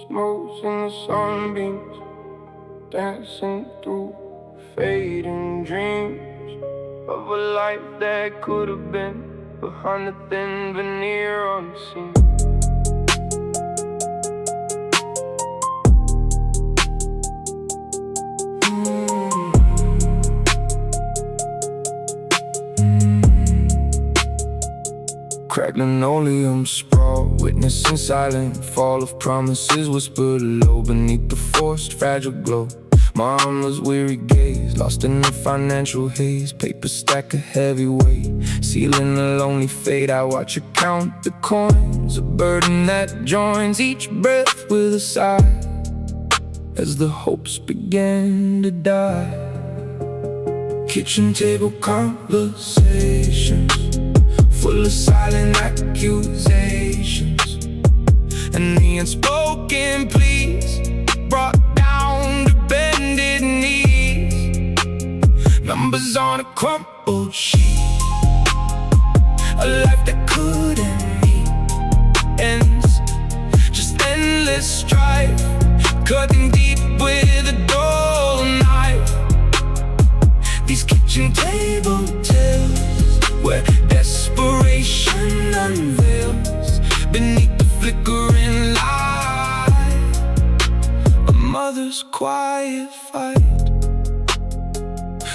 smokes and the sunbeams, dancing through fading dreams of a life that could have been behind the thin veneer unseen. Cracked linoleum sprawl, witnessing silent fall of promises whispered low beneath the forced fragile glow. My armless weary gaze, lost in the financial haze. Paper stack a heavy weight, sealing a lonely fate. I watch her count the coins, a burden that joins each breath with a sigh, as the hopes began to die. Kitchen table conversations, full of silent accusations, and the unspoken pleas brought down to bended knees. Numbers on a crumpled sheet, a life that couldn't meet ends, just endless strife, cutting deep with a dull knife. These kitchen table tales, where desperation unveils beneath the flickering light, a mother's quiet fight.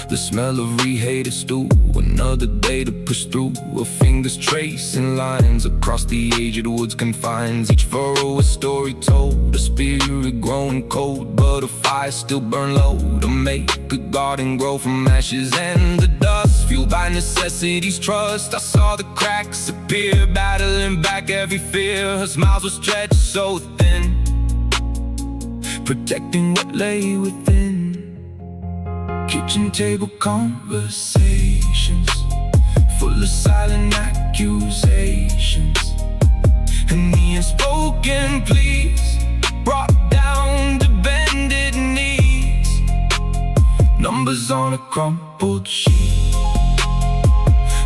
The smell of rehated stew, another day to push through. Her fingers tracing lines across the aged wood's confines. Each furrow a story told, a spirit growing cold, but a fire still burn low to make a garden grow from ashes and the dust. Fueled by necessity's trust, I saw the cracks appear, battling back every fear. Her smiles were stretched so thin, protecting what lay within. Kitchen table conversations, full of silent accusations, and the unspoken pleas brought down to bended knees. Numbers on a crumpled sheet,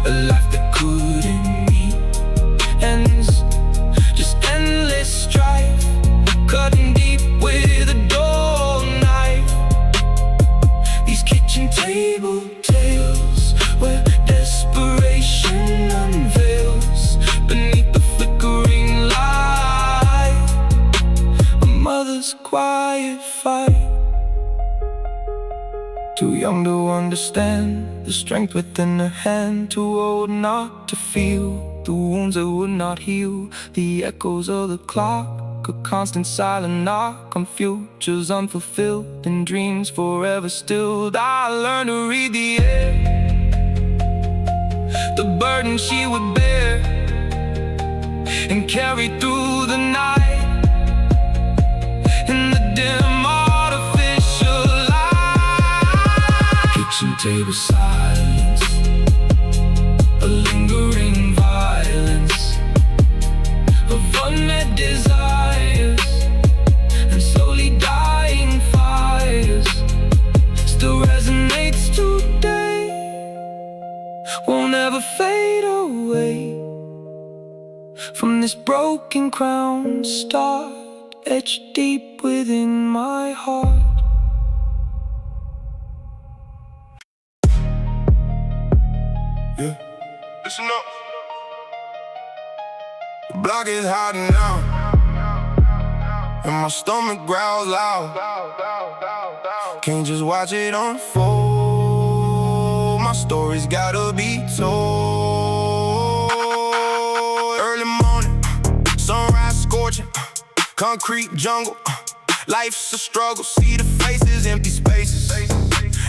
a life that couldn't meet ends, just endless strife, cutting deep with a dull knife. These kitchen table tales, where desperation unveils beneath the flickering light, a mother's quiet fight. Too young to understand the strength within her hand, too old not to feel the wounds that would not heal. The echoes of the clock, a constant silent knock on futures unfulfilled and dreams forever stilled. I learned to read the air, the burden she would bear, and carry through the night in the dim artificial light. Kitchen table silence, a lingering violence of unmet desires and slowly dying fires, still resonates today, won't ever fade away. From this broken crown start, etched deep within my heart. Yeah, listen up. The block is hot now, and my stomach growls loud. Can't just watch it unfold, my story's gotta be told. Early morning, sunrise scorching, concrete jungle, life's a struggle. See the faces, empty spaces,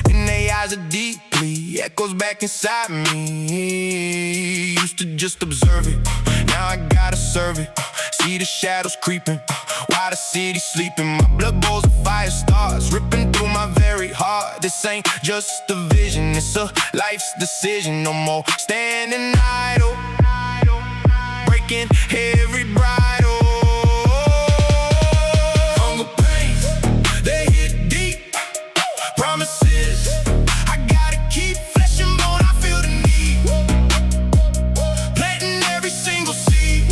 and they eyes are deeply echoes back inside me. Used to just observe it, now I gotta serve it. See the shadows creeping, while the city's sleeping. My blood boils and fire starts ripping through my very heart. This ain't just a vision, it's a life's decision. No more standing idle, breaking every bridle. Hunger pains, they hit deep. Promises, I gotta keep flesh and bone, I feel the need. Planting every single seed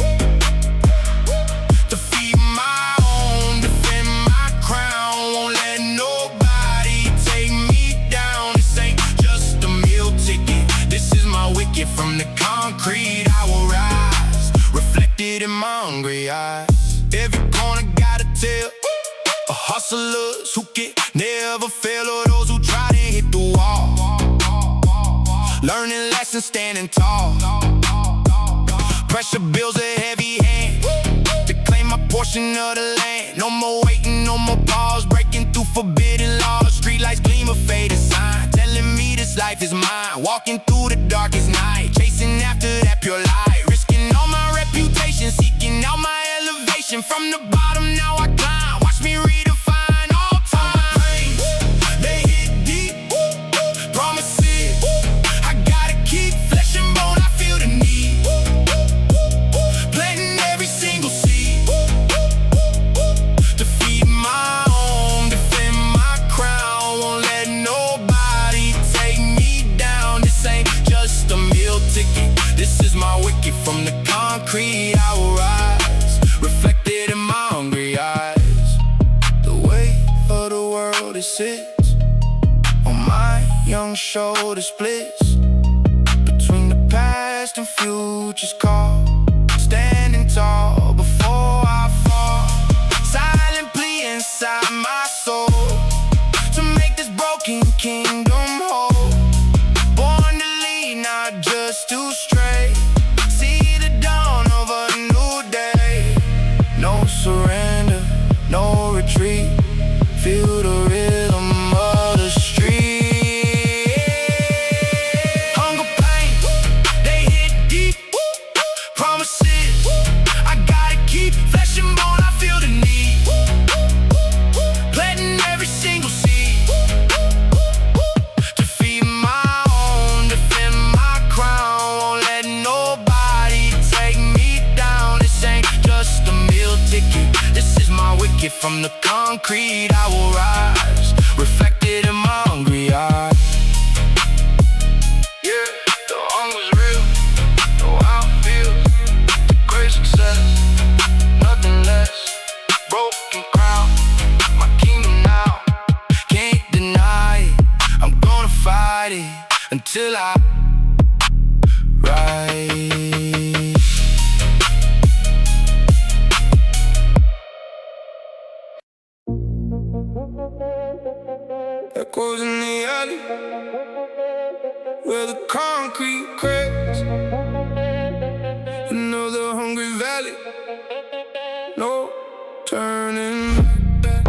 to feed my own concrete in my hungry eyes. Every corner got a tale of hustlers who can never fail, or those who try to hit the wall. Learning lessons, standing tall. Pressure builds a heavy hand to claim my portion of the land. No more waiting, no more pause, breaking through forbidden laws. Street lights gleam a faded sign, telling me this life is mine. Walking through the darkest night, chasing after that pure light. Risking all my reputation, seeking out my elevation. From the bottom, now I climb. Watch me redefine all time. They hit deep, promises I gotta keep. Flesh and bone, I feel the need. Planting every single seed to feed my home, defend my crown. Won't let nobody take me down. This ain't just a meal ticket, this is my wicket. From the concrete I will rise, reflected in my hungry eyes. The weight of the world, it sits on my young shoulder, splits between the past and future's call. Standing tall before I fall, silent plea inside my soul to make this broken kingdom whole. Born to lead, not just to stray. See the dawn of a new day. No surrender, no retreat. Feel the rhythm of the street. Hunger pains, they hit deep. Promises I gotta keep. Flesh and bone, I feel the need. Planting every single seed to feed my own, defend my crown. Won't let nobody take me down. This ain't just a meal ticket, this is my wicket. From the concrete I will rise, reflected in my hungry eyes. Yeah, the hunger's real, know how it feels. Great success, nothing less. Broken crown, my kingdom now. Can't deny it, I'm gonna fight it until I rise. Echoes in the alley where the concrete cracks. Another hungry valley, no turning back.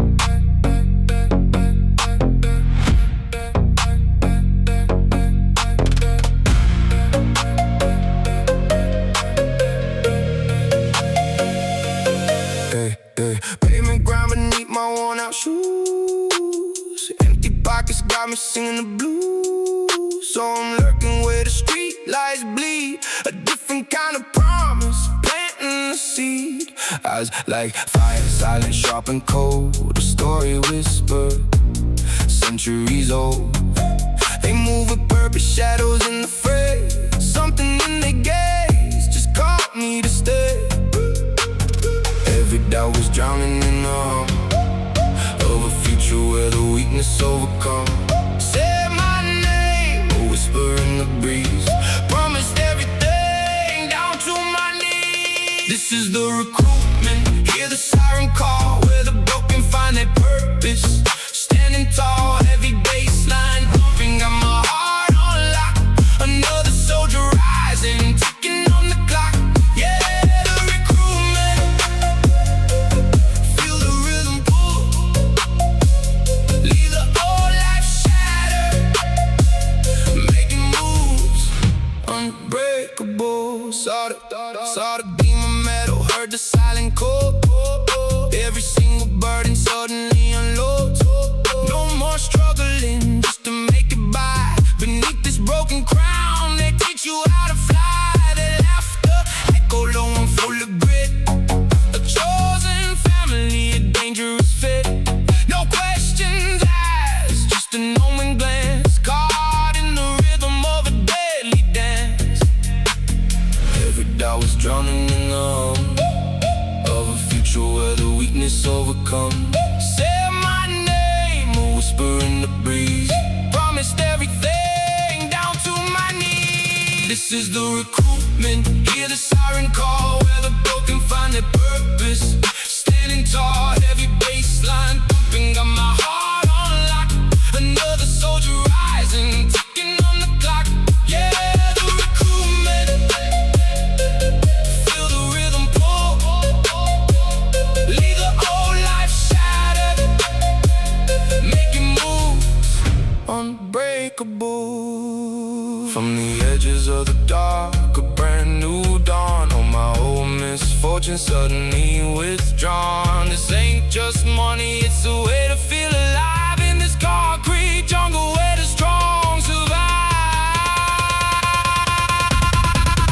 Hey, hey. Pavement ground beneath my worn out shoes. Empty pockets got me singing the blues. So I'm lurking where the street lights bleed. A different kind of promise, planting the seed. Eyes like fire, silent, sharp and cold. A story whispered, centuries old. They move with purpose, shadows in the fray. Something in their gaze just caught me to stay. Every doubt was drowning in the hum of a future where the weakness overcome. Said my name, a whisper in the breeze. Promised everything down to my knees. This is the recruitment, hear the siren call, where the broken find their purpose. Standing tall, heavy baseline thumping, got my heart on lock. Another soldier rising, ticking on the clock. Yeah, the recruitment, feel the rhythm pull. Leave the old life shattered, making moves unbreakable. Saw the beam of metal, heard the silent call. Every single burden suddenly unloads. No more struggling just to make it by. Beneath this broken crown, they teach you how to fly. Their laughter echo low and full of grit. A chosen family, a dangerous fit. No questions asked, just a knowing glance. Caught in the rhythm of a deadly dance. Every doubt was drowning in the hum of a future where the weakness overcomes. Say my name, a whisper in the breeze. Promised everything down to my knees. This is the recruitment, hear the siren call, where the broken unbreakable. From the edges of the dark, a brand new dawn. All my old misfortunes suddenly withdrawn. This ain't just money, it's a way to feel alive in this concrete jungle where the strong survive.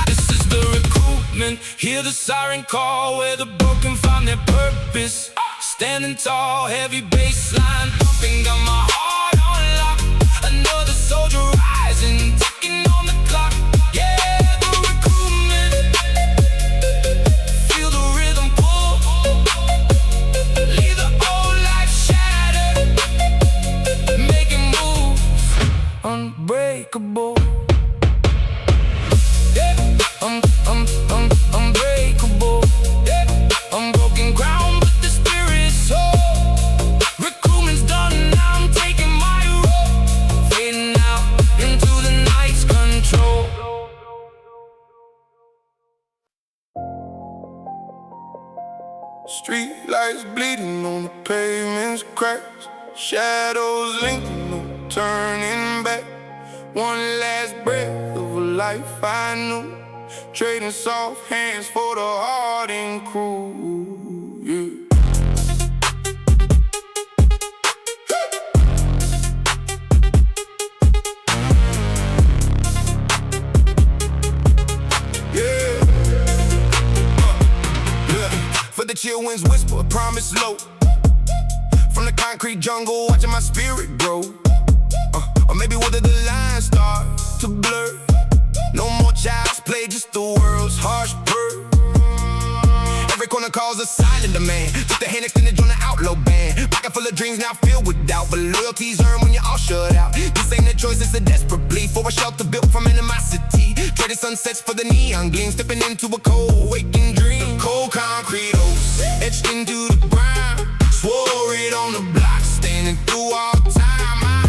This is the recruitment, hear the siren call, where the broken find their purpose. Standing tall, heavy bass line pumping, got my heart on lock. Another soldier rising, ticking on the clock. Yeah, the recruitment, feel the rhythm pull. Leave the old life shattered, making moves unbreakable. Yeah, unbreakable. Yeah, unbroken ground. Recruitment's done, now I'm taking my role, fading out into the night's control. Street lights bleeding on the pavement's cracks, shadows linking, no turning back. One last breath of a life I knew, trading soft hands for the hardened crew. Yeah. The chill winds whisper, a promise low. From the concrete jungle, watching my spirit grow. Or maybe whether the lines start to blur. No more child's play, just the world's harsh purr. Every corner calls a silent demand. Took the hand extended on the outlaw band. Pocket full of dreams now filled with doubt, but loyalty's earned when you're all shut out. This ain't a choice, it's a desperate plea for a shelter built from animosity. Trading sunsets for the neon gleam, stepping into a cold waking dream. Cold concrete oaks, etched into the ground. Swore it on the block, standing through all time. My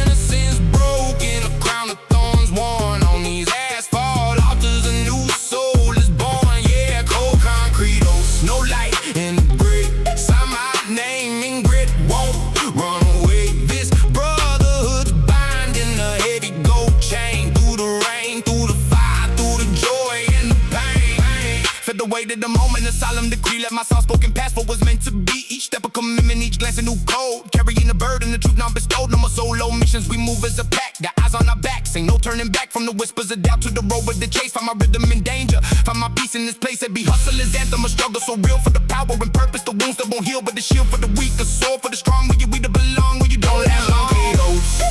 innocence broken, a crown of thorns worn on these asphalt altars. A new soul is born, yeah. Cold concrete oaks, no light in the grid. Sign my name in grit, won't run away. This brotherhood's binding a heavy gold chain. Through the rain, through the fire, through the joy and the pain. Fed the weight of the moment, a solemn decree. Let my soft-spoken past what was meant to be. Each step a commitment, each glance a new code. Carrying the burden, the truth not bestowed. No more solo missions, we move as a pack. Got eyes on our backs, ain't no turning back. From the whispers of doubt to the road with the chase. Find my rhythm in danger, find my peace in this place. Every hustler's anthem, a struggle so real for the power and purpose. The wounds that won't heal, but the shield for the weak. A sword for the strong, where you either belong or you don't have long.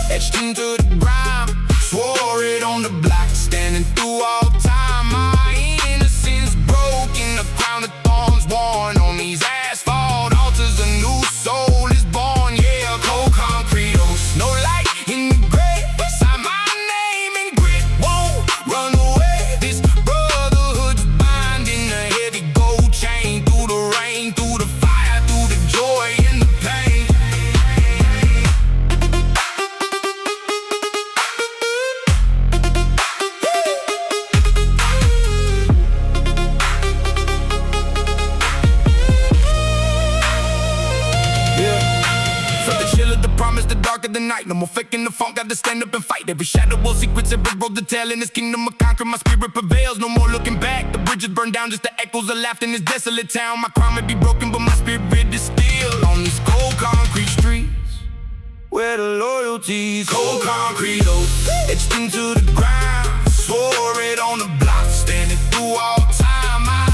Etched into the grime, swore it on the block. Standing through all time, my innocence broken. A crown of thorns worn on these asphalt altars. A new soul is born, yeah. Cold concrete oaks, no light in the gray. Sign my name in grit, won't run away. This brotherhood's binding a heavy gold chain. Through the rain, through the fire, through the joy and the pain. The dark of the night, no more faking the funk, got to stand up and fight. Every shadow will secrets, every road to tell. In this kingdom of conquer, my spirit prevails. No more looking back, the bridges burned down, just the echoes of laughter in this desolate town. My crown may be broken, but my spirit is still on these cold concrete streets, where the loyalty's cold concrete oaks, etched into the ground. Swore it on the block, standing through all time. My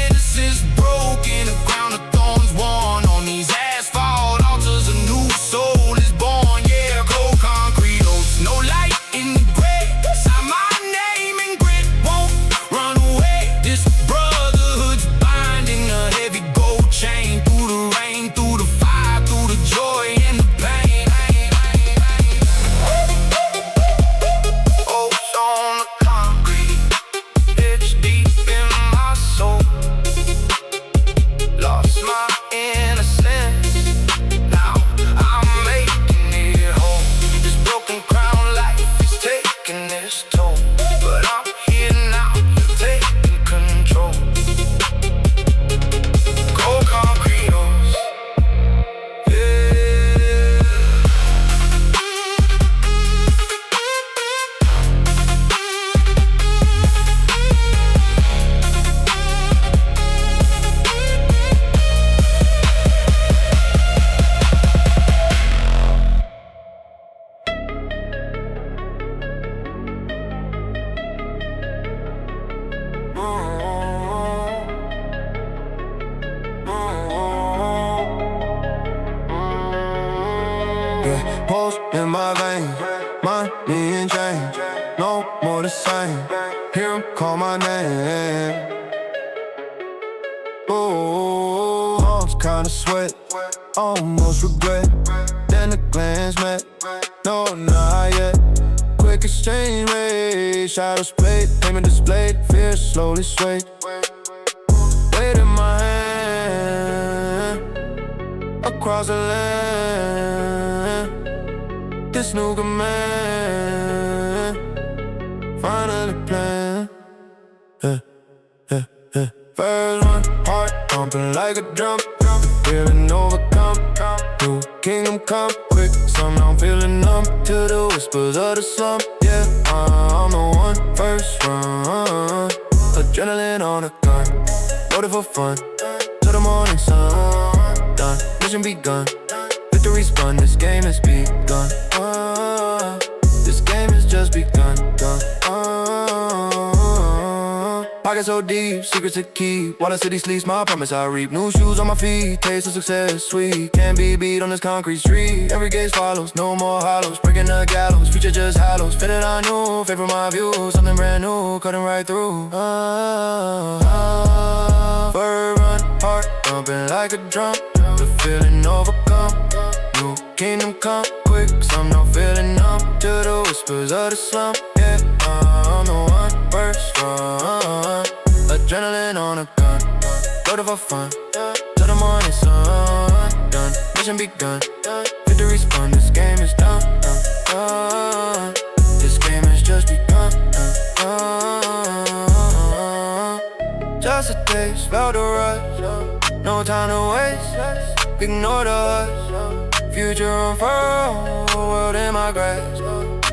innocence broken, a crown of thorns worn on these asphalt altars. A new soul is born, yeah. Cold concrete oaks, no light in the gray. Sign my name in grit, won't run away. This brotherhood's binding a heavy gold chain. Through the rain, through the fire, through the joy and the pain. Oaks on the concrete, it's deep in my soul. Lost my innocence, now I'm making it home. This broken crown life is taking its toll, but I'm here now, taking control. Cold concrete oaks, yeah. yeah. Pulse in my veins, money and change, no more the same. Hear him call my name. Ooh, arms kinda sweat, almost regret. Then the glance met, no, not yet. Quick exchange rate, shadows played, payment displayed, fear slowly swayed. Weight in my hand, across the land. This new command, finally planned. First one, heart pumping like a drum, feeling overcome. New kingdom come quick, somehow I'm feeling numb to the whispers of the slump. Yeah, I'm the one, first run. Adrenaline on a gun, loaded for fun. Till the morning sun, done, mission begun. Victory spun, this game has begun. This game has just begun, done. Pockets so deep, secrets to keep. While the city sleeps, my promise I reap. New shoes on my feet, taste of success, sweet. Can't be beat on this concrete street. Every gaze follows, no more hollows. Breaking the gallows, future just hollows. Fitted I knew, favor my view. Something brand new, cutting right through. Bird run, heart thumping like a drum. The feeling overcome. New kingdom come quick, some not feeling numb to the whispers of the slump. Yeah, I'm the one, first run. Adrenaline on a gun, loaded for fun. Till the morning sun, done, mission begun. Victory spun, this game is done. This game has just begun. Just a taste, felt the rush. No time to waste, ignore the hush. Future unfurled, world in my grasp.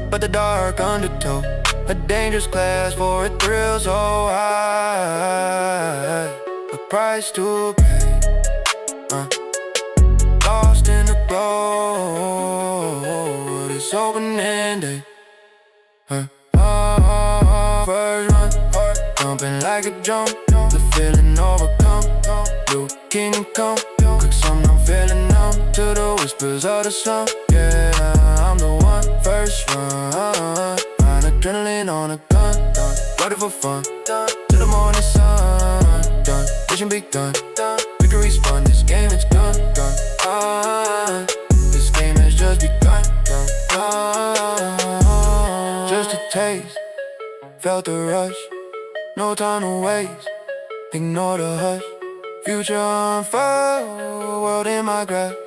But the dark undertow, a dangerous class for a thrill so high. A price to pay, lost in the glow. This opening day, first run, heart thumping like a drum. The feeling overcome, new kingdom come. Quick some I'm feeling numb to the whispers of the slump. Yeah, I'm the one, first run. Adrenaline on a gun, done, loaded for fun. Till the morning sun, done, mission begun. Victory spun, this game is done. This game has just begun. Just a taste, felt the rush. No time to waste, ignore the hush. Future unfurled, world in my grasp.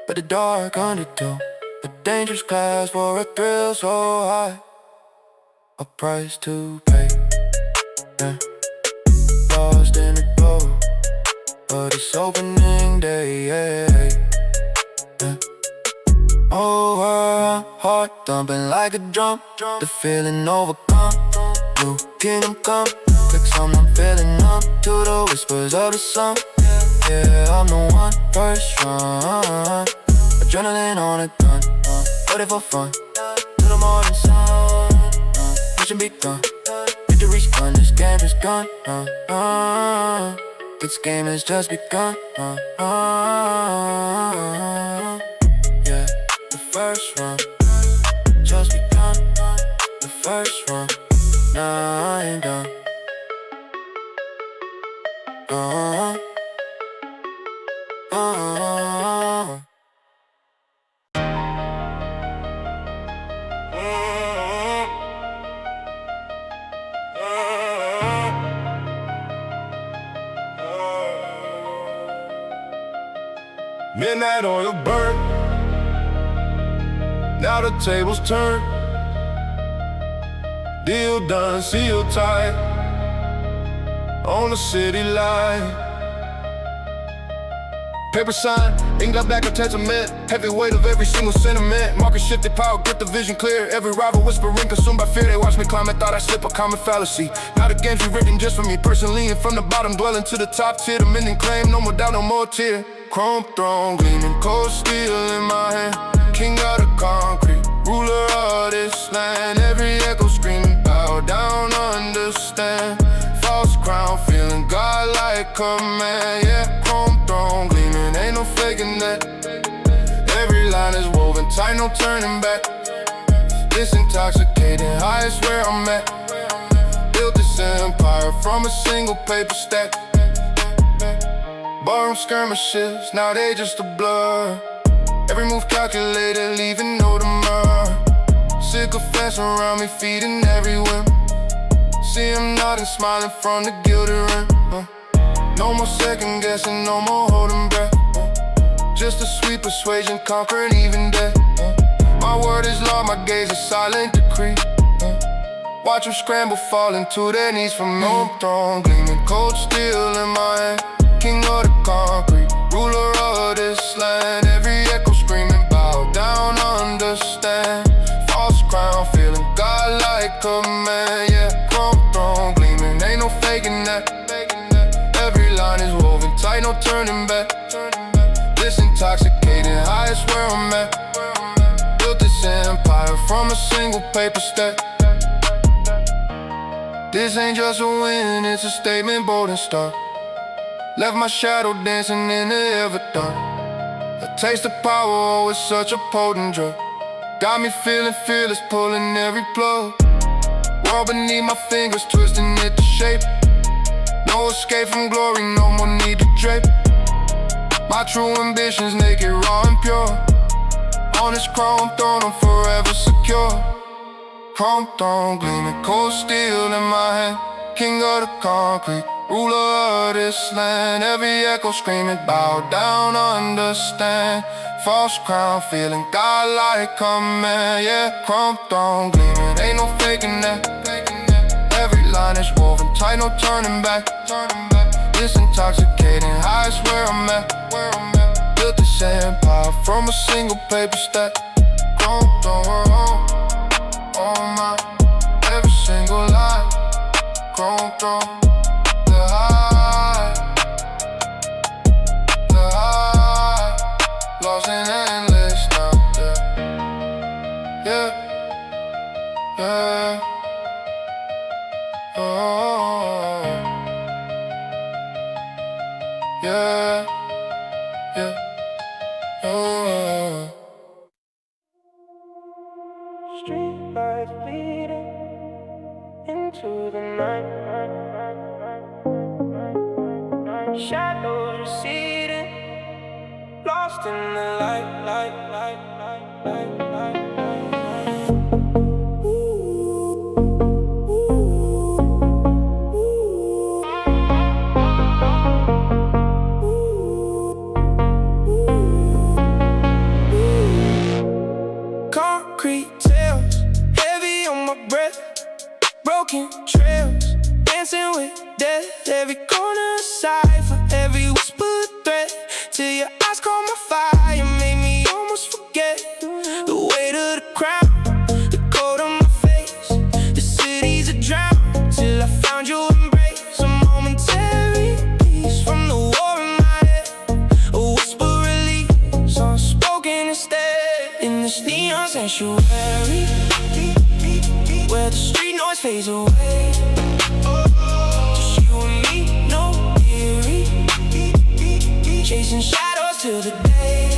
But the dark undertow, a dangerous class for a thrill so high. A price to pay, yeah. Lost in the glow of this opening day, yeah. Oh, heart thumping like a drum. The feeling overcome, new kingdom come. Quick some I'm feeling numb to the whispers of the sun. Yeah, I'm the one, first run. Adrenaline on a gun, loaded for fun. Till the morning sun, mission begun. Victory spun, this game is gone. This game has just begun. Yeah, the first run just begun. The first run, nah, I ain't done. Midnight oil burn, now the tables turn. Deal done, seal tight on the city line. Paper sign, ink got back a testament. Heavy weight of every single sentiment. Market shifted, power, get the vision clear. Every rival whispering, consumed by fear. They watch me climb and thought I slip a common fallacy. Now the game's rewritten just for me personally. And from the bottom, dwelling to the top tier. The mending claim, no more doubt, no more tear. Chrome throne, gleaming cold steel in my hand. King of the concrete, ruler of this land. Every echo screaming, bow down, understand. False crown, feeling God-like command. Yeah, chrome throne, gleaming, ain't no faking that. Every line is woven moving tight, no turning back. This intoxicating high is where I'm at. Built this empire from a single paper stack. Barroom skirmishes, now they just a blur. Every move calculated, leaving no demur. Sycophants around me, feeding every whim. See him nodding, smiling from the gilded rim. No more second guessing, no more holding breath. Just a sweet persuasion, conquering even death. My word is law, my gaze is silent decree. Watch them scramble, falling to their knees from no throne. Gleaming cold steel in my hand, king of the concrete, ruler of this land. Every echo screaming, bow down, understand. False crown, feeling godlike command. Yeah, chrome throne gleaming, ain't no faking that. Every line is woven tight, no turning back. This intoxicating high is where I'm at. Built this empire from a single paper stack. This ain't just a win, it's a statement bold and stark. Left my shadow dancing in the ever dark. A taste of power, oh, it's such a potent drug. Got me feeling fearless, pulling every plug. World beneath my fingers, twisting it to shape. No escape from glory, no more need to drape. My true ambitions naked, raw and pure. On this chrome throne, I'm forever secure. Chrome throne gleaming, cold steel in my hand. King of the concrete, ruler of this land. Every echo screaming, bow down, understand. False crown, feeling godlike command. Yeah, chrome throne gleaming, ain't no faking that. Every line is woven tight, no turning back. This intoxicating high is where I'm at. Built this empire from a single paper stack. Chrome throne, oh my, every single line. Chrome throne, the high, lost in endless now. Yeah, yeah, oh, yeah, yeah, oh. Street life bleeding into the night. Shadows receding, lost in the light. Concrete tails, heavy on my breath. Broken trails, dancing with death. Every corner aside for every whispered threat. Till your eyes caught my fire, made me almost forget the weight of the crown, the cold on my face. The city's a drown till I found your embrace. A momentary peace from the war in my head. A whisper release, unspoken instead. In this neon sanctuary, where the street noise fades away. Just you and me, no theory. Chasing shadows till the day.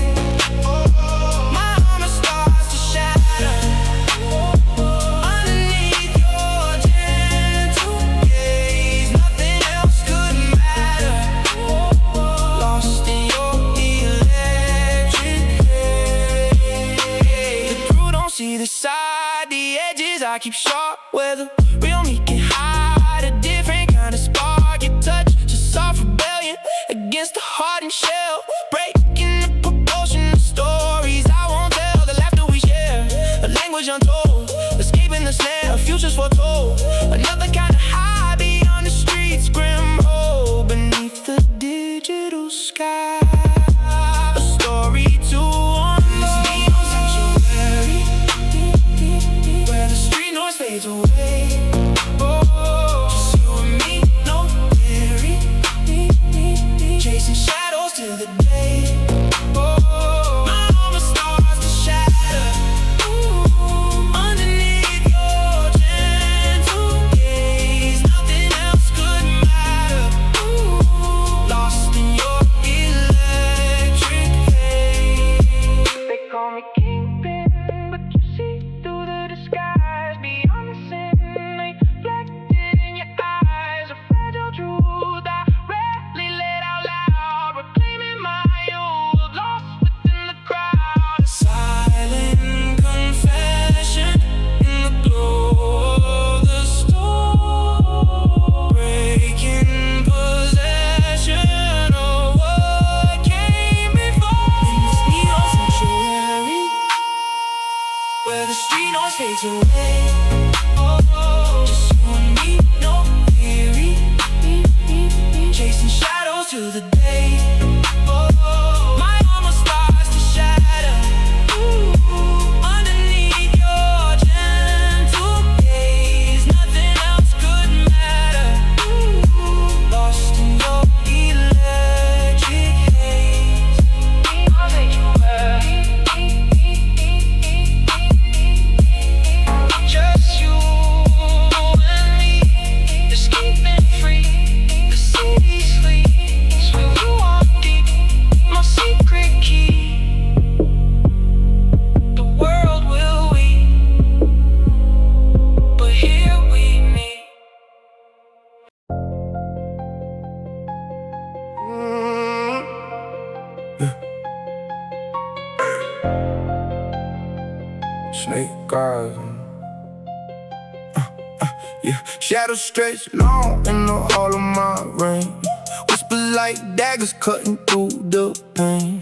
My armor starts to shatter underneath your gentle gaze. Nothing else could matter. Lost in your electric haze. The crew don't see the side, the edges I keep sharp. Where the real me can hide a different kind of spark. Your touch, just soft rebellion against the hardened shell. Breaking the proportion of stories I won't tell. The laughter we share, a language untold. Escaping the snare, a future's foretold. Another kind of high beyond the streets. Grim hold beneath the digital sky. A story to unfold. Sanctuary, where the street noise fades away. Just you and me, no theory. Chasing shadows till the day. My armor starts to shatter underneath your gentle gaze. Nothing else could matter. Lost in your electric haze. They call me King. fades away. Just you and me, no theory. Chasing shadows through the day. My armor starts to shatter underneath your gentle gaze. Nothing else could matter. Lost in your electric haze. I'll make you well. Just you and me, escaping free. The city sleeps when we walk deep. My secret key. The world will weep, but here we meet. Snake eyes. Yeah, shadows stretch long in the hall of my rain. Whispers like daggers cutting through the pain.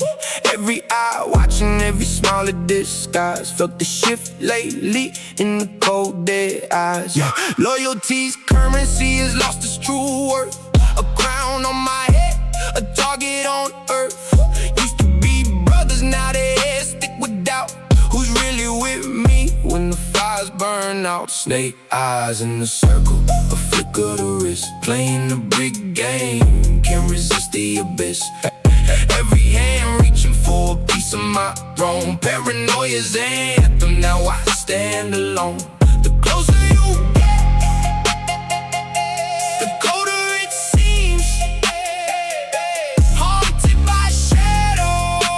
Every eye watching, every smile a disguise. Felt the shift lately in the cold dead eyes. Yeah, loyalty's currency has lost its true worth. A crown on my head, a target on earth. Used to be brothers, now they heads stick with doubt. Who's really with me when the fires burn out? Snake eyes in the circle, a flick of the wrist. Playing the big game, can't resist the abyss. Every hand reaching for a piece of my throne. Paranoia's anthem, now I stand alone. The closer you get, the colder it seems. Haunted by shadows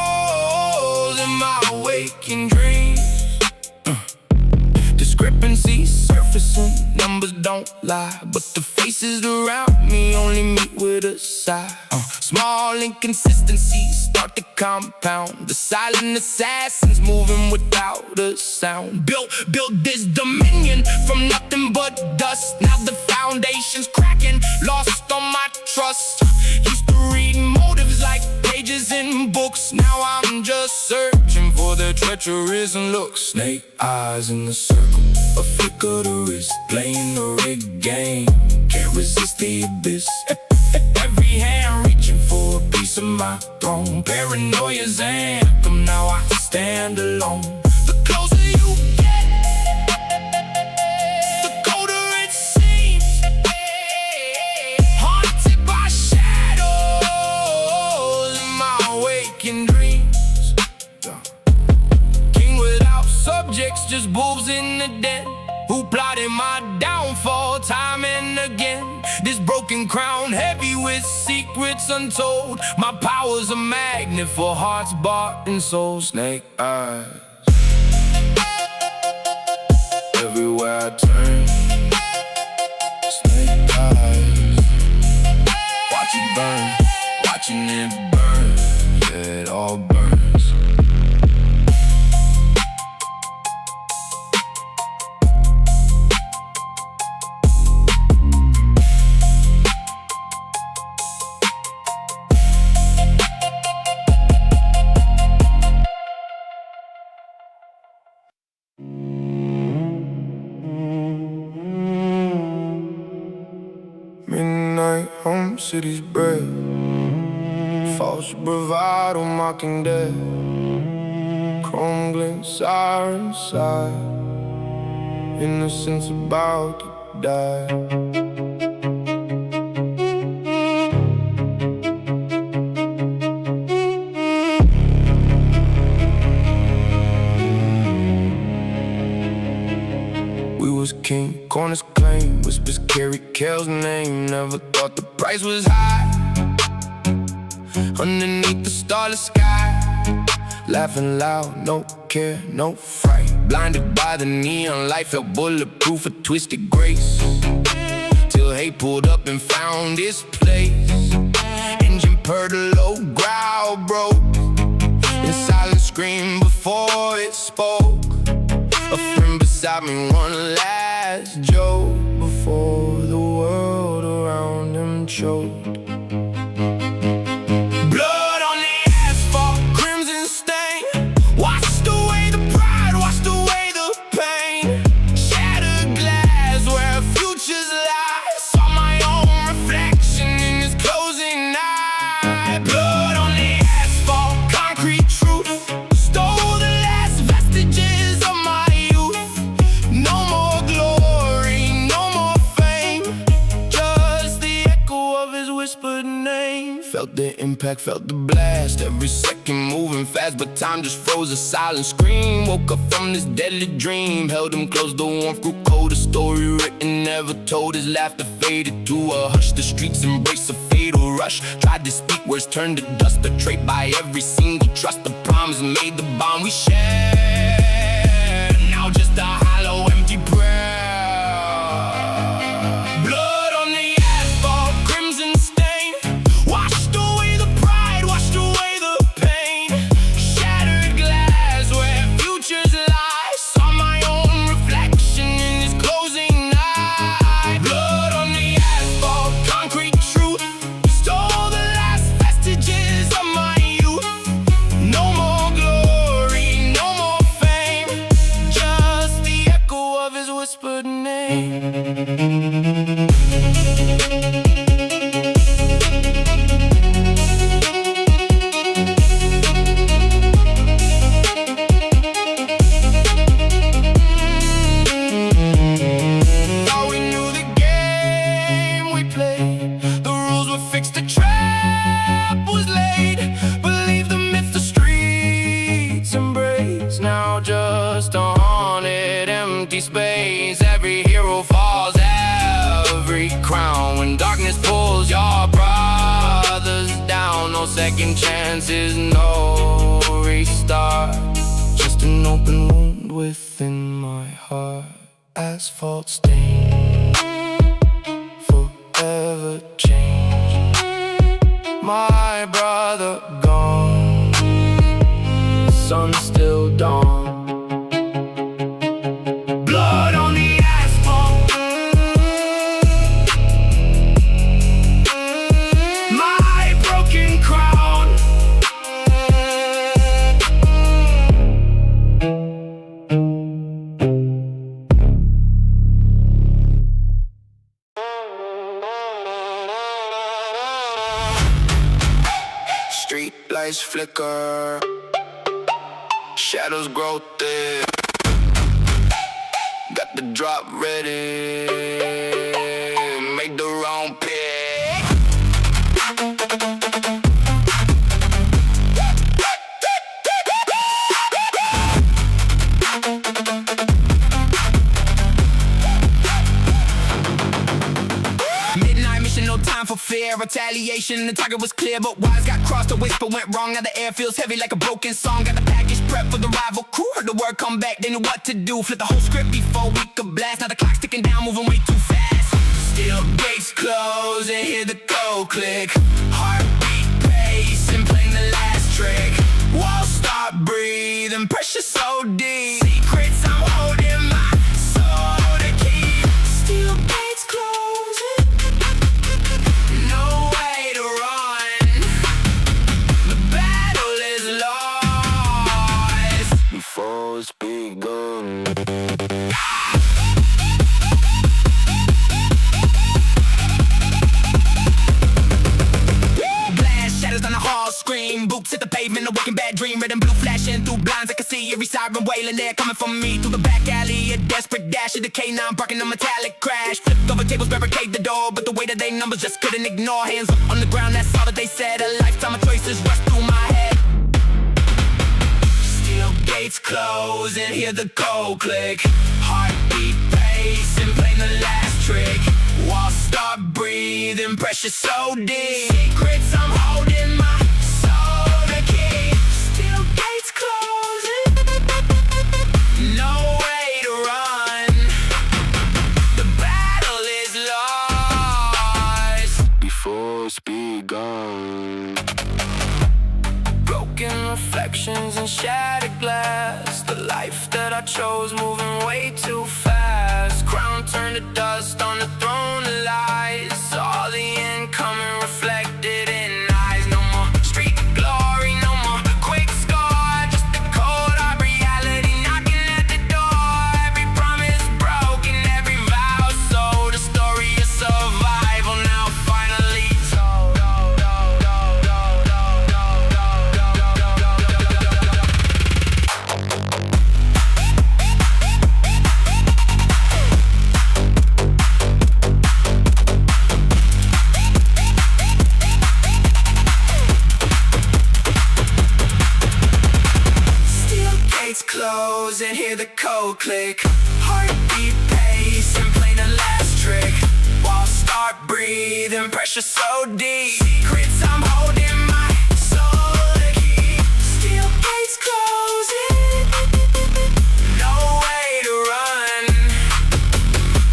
in my waking dreams. Discrepancies surfacing, numbers don't lie. But the faces around me only meet with a sigh. Small inconsistencies start to compound. The silent assassins moving without a sound. Built this dominion from nothing but dust. Now the foundation's cracking, lost on my trust. Used to read motives like pages in books. Now I'm just searching for their treacherous looks. Snake eyes in the circle, a flick of the wrist. Playing the rigged game, can't resist the abyss. Every hand reaching for a piece of my throne. Paranoia's anthem, now I stand alone. The closer you get, the colder it seems. Haunted by shadows in my waking dreams. King without subjects, just wolves in the den, who plotted my downfall time and again. This broken crown heavy with secrets untold. My power's a magnet for hearts bought and sold. Snake eyes everywhere I turn. Snake eyes, watch it burn, watching it burn. Yeah, it all burns. Midnight home, city's bread. False bravado, mocking death. Chrome glint, siren side. Innocence about to die. We was king, corners claim. Whispers carry KAEL's name. Never thought the price was high. Underneath the starless sky, laughing loud, no care, no fright. Blinded by the neon light, felt bulletproof, a twisted grace. Till hate pulled up and found its place. Engine purred, a low growl broke. In silence screamed before it spoke. A friend beside me, one last joke before the world around him choked. Blood on the asphalt, crimson stain. Washed away the pride, washed away the pain. impact, felt the blast. Every second moving fast, but time just froze. A silent scream. Woke up from this deadly dream. Held him close, the warmth grew cold. A story written, never told. His laughter faded to a hush. The streets embrace a fatal rush. Tried to speak, words turned to dust. Betrayed by every single trust. The promise made the bond we shared. Now just a hollow, empty prayer. Blood on the asphalt, crimson stain. Washed away the pride, washed away the pain. Shattered glass where futures lie. Saw my own reflection in this closing night. Blood on the asphalt, concrete truth. Stole the last vestiges of my youth. No more glory, no more fame. Just the echo of his whispered name. Thought we knew the game we played. The rules were fixed, the trap was laid. Believe the myth the streets embrace. Now just a haunted, empty space. Every hero falls, every crown. When darkness pulls your brothers down. No second chances, no restart. Just an open wound within my heart. Asphalt stain, forever changed. My brother gone, sun still dawn. Blood on the asphalt, my broken crown. Street lights flicker, shadows grow thick. Got the drop ready, make the wrong pick. Midnight mission, no time for fear. Retaliation, the target was clear, but wires got crossed. The whisper went wrong, now the air feels heavy like a broken song. Got the package prepped for the rival crew. Heard the word come back, they knew what to do. Flip the whole script before we could blast. Now the clock's ticking down, moving way too fast. Still gates close and hear the code click. Heartbeat pacing, playing the last trick. Walls start breathing, pressure so deep. Secrets I'm holding, my soul to keep. Still gates closing, no way to run. The battle is lost before it's begun. Blast shatters on the hall, scream. Boots hit the pavement, a waking bad dream. Red and blue flashing through blinds, I can see every siren wailing. They're coming for me through the back alley. A desperate dash of the K9 barking a metallic crash. Flipped over tables, barricade the door, but the weight of their numbers just couldn't ignore. Hands up on the ground, that's all that they said. A lifetime of choices rushed through my head. Still gates close and hear the code click. Heartbeat pacing, playing the last trick. Walls start breathing, pressure so deep. Secrets I'm holding, my soul to keep. Still gates closing, no way to run. The battle is lost before it's begun. Broken reflections and shattered glass. The life that I chose moving way too fast. Crown turned to dust on the throne of lies. Saw the incoming reflected in eyes. No more street glory, no more quick score. Just a cold hard reality knocking at the door. Every promise broken, every vow sold. A story of survival now finally told. close and hear the code click. Heartbeat pace and playing the last trick. Walls start breathing, pressure so deep. Secrets I'm holding, my soul the key. Steel gates closing, no way to run.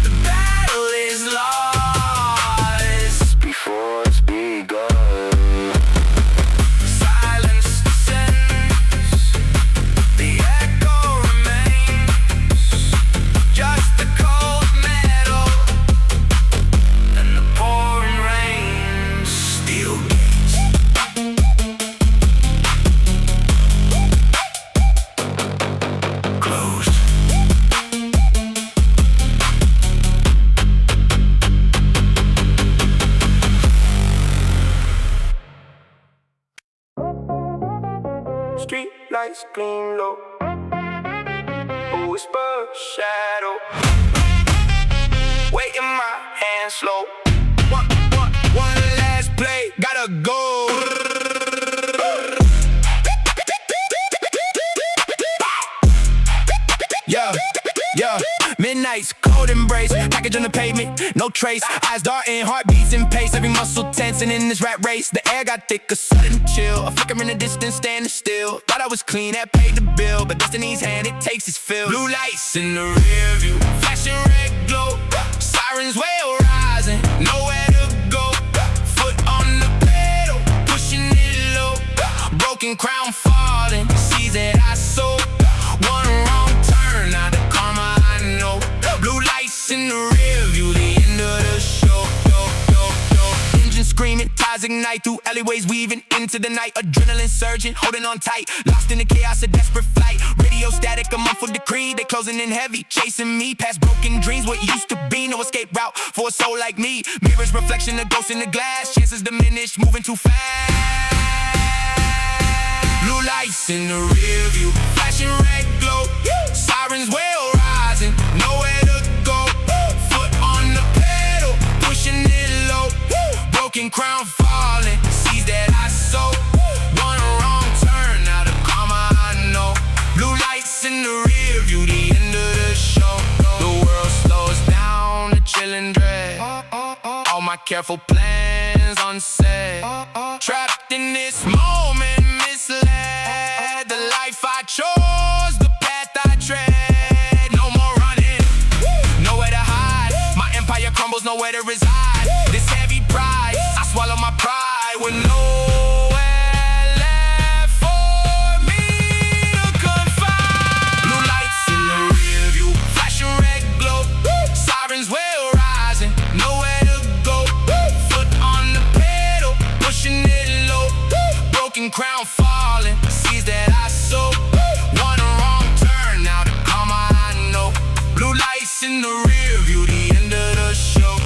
The battle is lost before it's begun. Silence descends, the echo remains. Just the cold metal and the pouring rain. Steel gates closed. Street lights gleam low, a whisper shadow. Weight in my hands slow. One last play, gotta go. Yeah, midnight's cold embrace. Package on the pavement, no trace. Eyes darting, heartbeats in pace. Every muscle tensing in this rap race. The air got thick, a sudden chill. A flicker in the distance, standing still. Thought I was clean, that paid the bill. But destiny's hand, it takes its fill. Blue lights in the rear view, flashing red glow. Sirens wail rising, nowhere to go. Foot on the pedal, pushing it low. Broken crown falling, seas that I sow. One wrong turn, now the karma I know. Blue lights in the rear view, the end of the show. Engine screaming, ties ignite through alleyways, weaving into the night. Adrenaline surging, holding on tight, lost in the chaos of desperate flight. Radio static, a month for decree. They closing in heavy, chasing me past broken dreams. What used to be, no escape route for a soul like me. Mirrors reflection, a ghost in the glass. Chances diminished, moving too fast. Blue lights in the rear view, flashing red glow. Sirens wail rising, nowhere to go. Foot on the pedal, pushing it low. Broken crown falling, seas that I sow. One wrong turn, now the karma I know. Blue lights in the rear view, the end of the show. The world slows down, a chilling dread. All my careful plans unsaid. Trapped in this moment, misled. The life I chose, the path I tread. No more running, nowhere to hide. My empire crumbles, nowhere to reside. This heavy pride, I swallow my pride with nowhere left for me to confide. Blue lights in the rear view, flashing red glow. Sirens wail rising, nowhere to go. Foot on the pedal, pushing it low. Broken crown falling, seas that I sow. One wrong turn, now the karma I know. Blue lights in the rear view, the end of the show.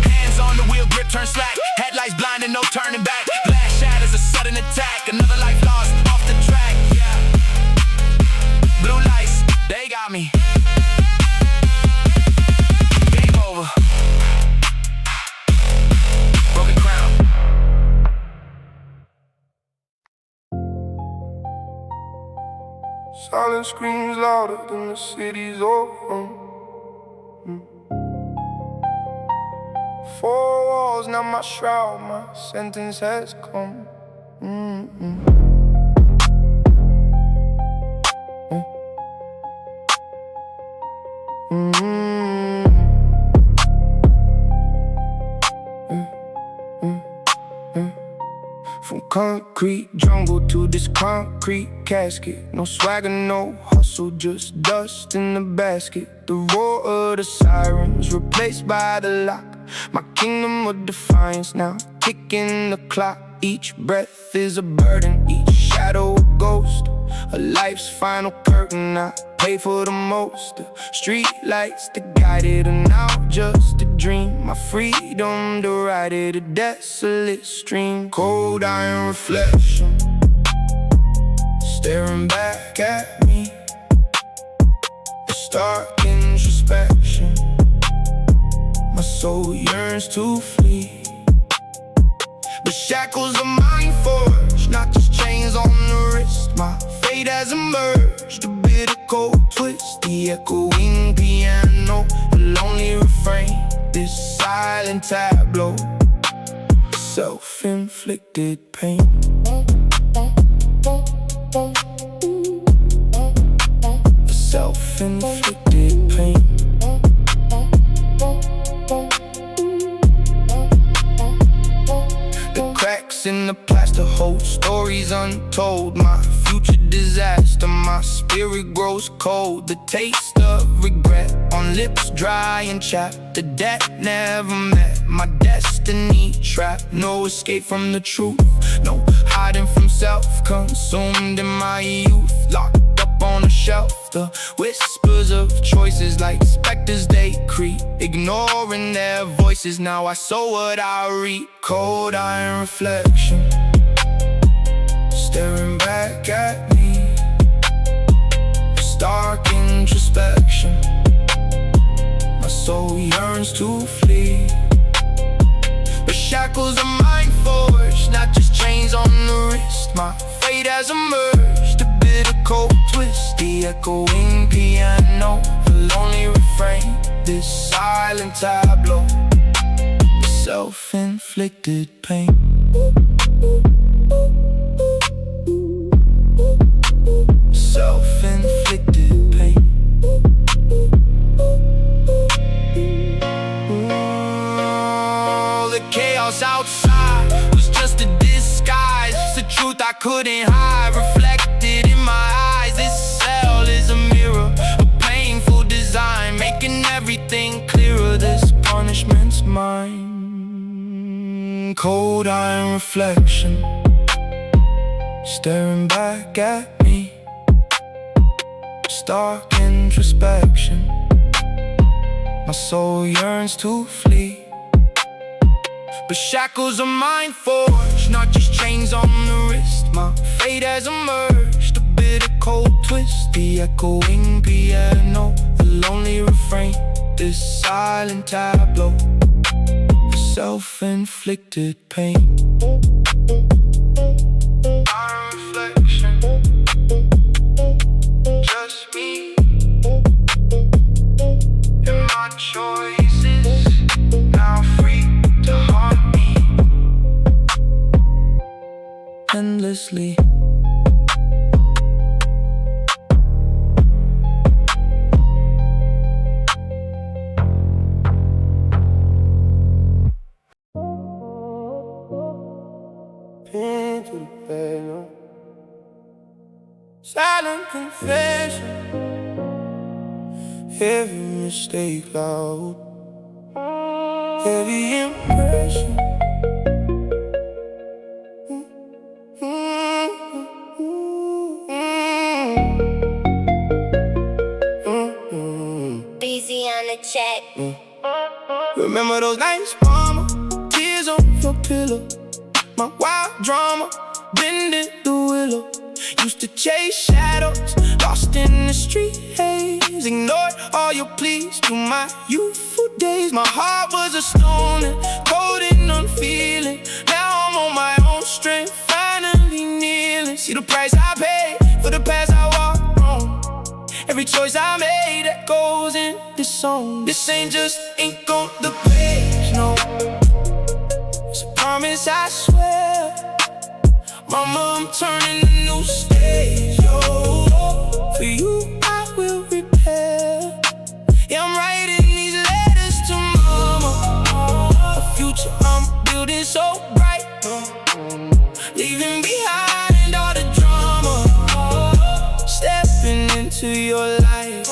Hands on the wheel, grip turn slack. Headlights blinding, no turning back. Glass shatters, a sudden attack. Another life lost, off the track. Yeah. Blue lights, they got me. Game over. Broken crown. Silence screams louder than the city's open. Four walls, now my shroud, my sentence has come. From concrete jungle to this concrete casket. No swagger, no hustle, just dust in the basket. The roar of the sirens replaced by the lock. My kingdom of defiance now ticking the clock. Each breath is a burden, each shadow a ghost. A life's final curtain, I pay for the most. The street lights that guided are now just a dream. My freedom derided a desolate stream. Cold iron reflection staring back at me. Stark introspection. My soul yearns to flee, but shackles are mind forged, not just chains on the wrist. My fate has emerged, a bitter cold twist. The echoing piano, a lonely refrain, this silent tableau, self-inflicted pain. Self-inflicted pain. The cracks in the plaster hold stories untold. My future disaster, my spirit grows cold. The taste of regret on lips dry and chapped. The debt never met, my destiny trapped. No escape from the truth, no hiding from self. Consumed in my youth, locked up on a shelf. The whispers of choices like specters, they creep, ignoring their voices. Now I sow what I reap. Cold iron reflection, staring back at me. Stark introspection. My soul yearns to flee, but shackles are mind forged, not just chains on the wrist. My fate has emerged, a bitter cold twist. The echoing piano, a lonely refrain, this silent tableau, self-inflicted pain. Self-inflicted pain. The chaos outside was just a disguise. It's the truth I couldn't hide, reflected in my eyes. This cell is a mirror, a painful design, making everything clearer. This punishment's mine. Cold iron reflection, staring back at me. Stark introspection. My soul yearns to flee, but shackles are mind forged, not just chains on the wrist. My fate has emerged, a bitter cold twist. The echoing piano, the lonely refrain, this silent tableau, self-inflicted pain. Our reflection, just me and my choices, now free to haunt me endlessly. Pen to the bed, silent confession. Every mistake out, heavy impression. Busy on the check. Remember those nights, mama, tears on your pillow. My wild drama, bending the willow. Used to chase shadows, lost in the street haze. Ignored all your pleas through my youthful days. My heart was a stone and cold and unfeeling. Now I'm on my own strength, finally kneeling. See the price I paid for the past I walked wrong. Every choice I made that goes in this song. This ain't just ink on the page, no. It's a promise, I swear. Mama, I'm turning a new stage, yo. For you, I will repair. Yeah, I'm writing these letters to mama. A future I'm building so bright, leaving behind all the drama. Stepping into your life.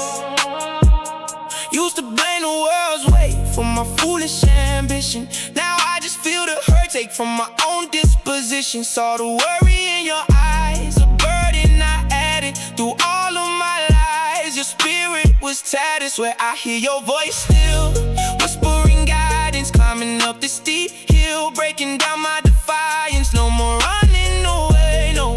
Used to blame the world's weight for my foolish ambition. Now I just feel the hurt take from my own disposition. Saw the worry in your eyes, a burden I added through all of my lies. Your spirit was tattered, swear I hear your voice still, whispering guidance, climbing up this steep hill, breaking down my defiance. No more running away, no,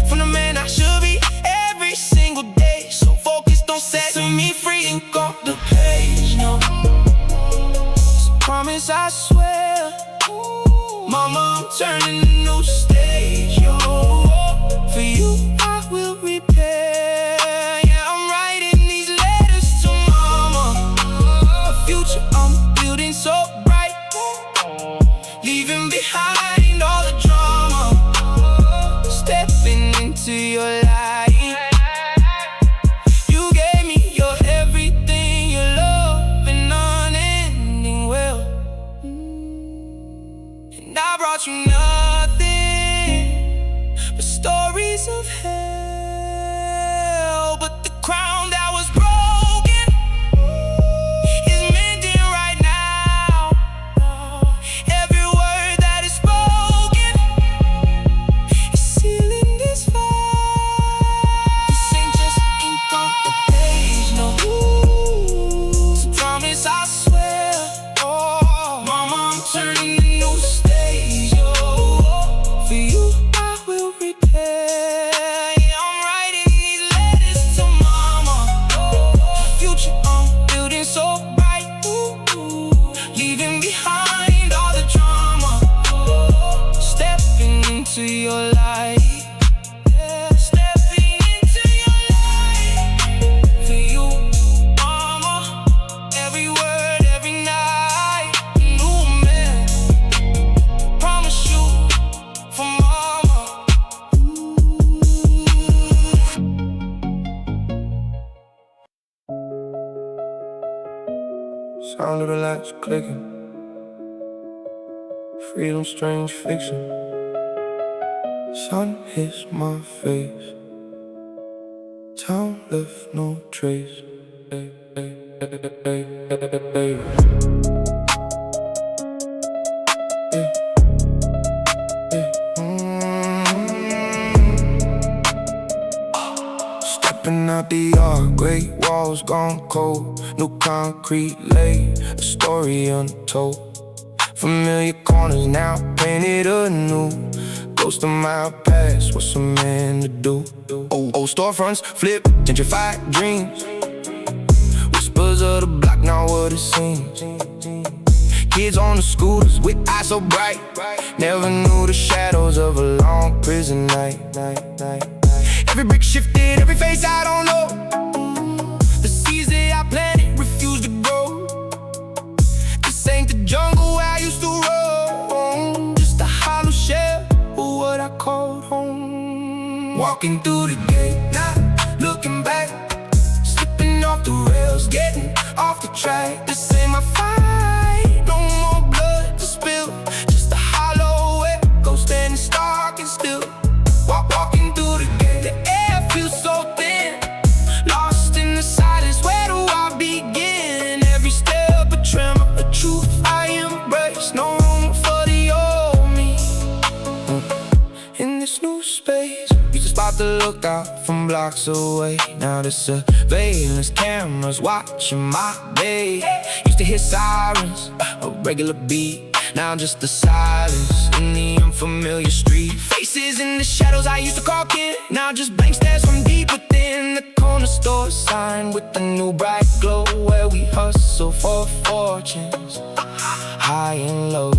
from the man I should be every single day. So focused on setting me free. turning a new stage, yo. For you, I will repair. Yeah, I'm writing these letters to mama. A future I'm building so bright, leaving behind all the drama. Stepping into your light. You gave me your everything, your love and unending will. And I brought you nothing but stories of hell. But the crown that was broken is mending right now. Every word that is spoken is sealing this fire. This ain't just ink on the page, no. It's a promise, I swear. Oh, mama, I'm turning a new stage, yo. For you, I will repair. Yeah, I'm writing these letters to mama. Future I'm building so bright, leaving behind all the drama. Stepping into your light. Yeah, stepping into your light. For you, mama, every word, every night. New man, promise you for mama. Sound of the lights clicking. Freedom, strange fiction. Sun hits my face. Town left no trace. Hey, hey, hey, hey, hey, hey. Hey, hey. Stepping out the yard, great walls gone cold. New concrete laid, a story untold. Familiar corners now painted anew. Ghost of my past, what's a man to do? Old storefronts flip, gentrified dreams. Whispers of the block, now what it seems. Kids on the scooters with eyes so bright. Never knew the shadows of a long prison night. Every brick shifted, every face I don't know. The seeds that I planted refuse to grow. This ain't the jungle where I used to roam. Just a hollow shell of what I called home. Walking through the gate, not looking back. Slipping off the rails, getting off the track. This ain't my fight, no more blood to spill. Just a hollow echo standing stark and still. Walking through the gate, the air feels so thin. Lost in the silence, where do I begin? Every step a tremor, a truth I embrace. No room for the old me in this new space. Used to spot the lookout from blocks away. Now the surveillance cameras watching my day. Used to hear sirens, a regular beat. Now just the silence in the unfamiliar street. Faces in the shadows I used to call kin. Now just blank stares from deep within. The corner store sign with the new bright glow, where we hustle for fortunes, high and low.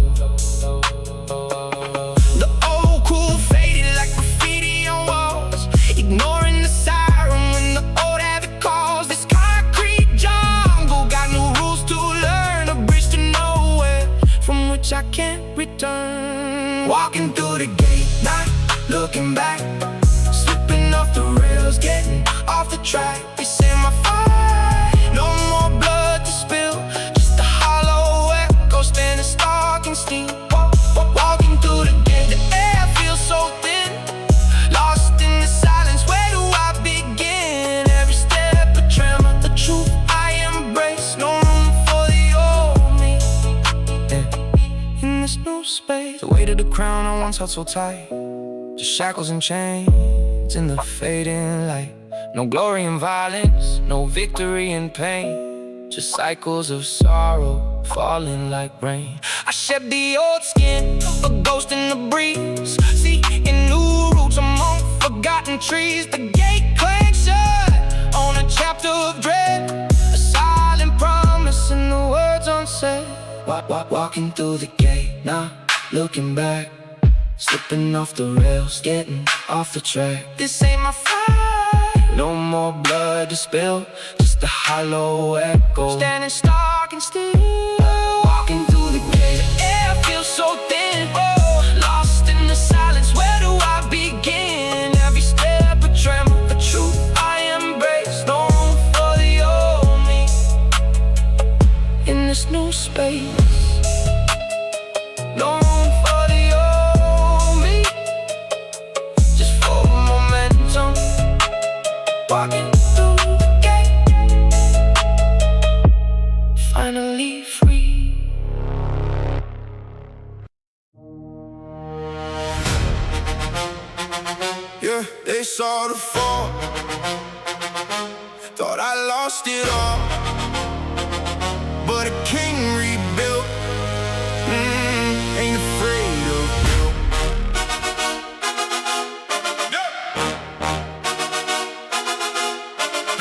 The old cool faded like graffiti on walls, ignoring the siren when the old habit calls. This concrete jungle got new rules to learn, a bridge to nowhere from which I can't return. Walking through the gate, not looking back. Slipping off the rails, getting off the track. This ain't my fight, no more blood to spill. Just a hollow echo standing stark and still. Walking through the gate, the air feels so thin. Lost in the silence, where do I begin? Every step a tremor, the truth I embrace. No room for the old me, yeah. In this new space, the weight of the crown I once held so tight. Just shackles and chains in the fading light. No glory in violence, no victory in pain. Just cycles of sorrow falling like rain. I shed the old skin, a ghost in the breeze. Seeking new roots among forgotten trees. The gate clanged shut on a chapter of dread, a silent promise in the words unsaid. Walking through the gate, not looking back. Slipping off the rails, getting off the track. This ain't my fight. No more blood to spill, just a hollow echo. Standing stark and still, walking through the gate. The air feels so thin, lost in the silence. Where do I begin? Every step a tremor, a truth I embrace. No room for the old me in this new space. No room for the old me, just for momentum. Walking through the gate, finally free. Yeah, they saw the fall, thought I lost it all, but a king rebuilt. Ain't afraid of guilt.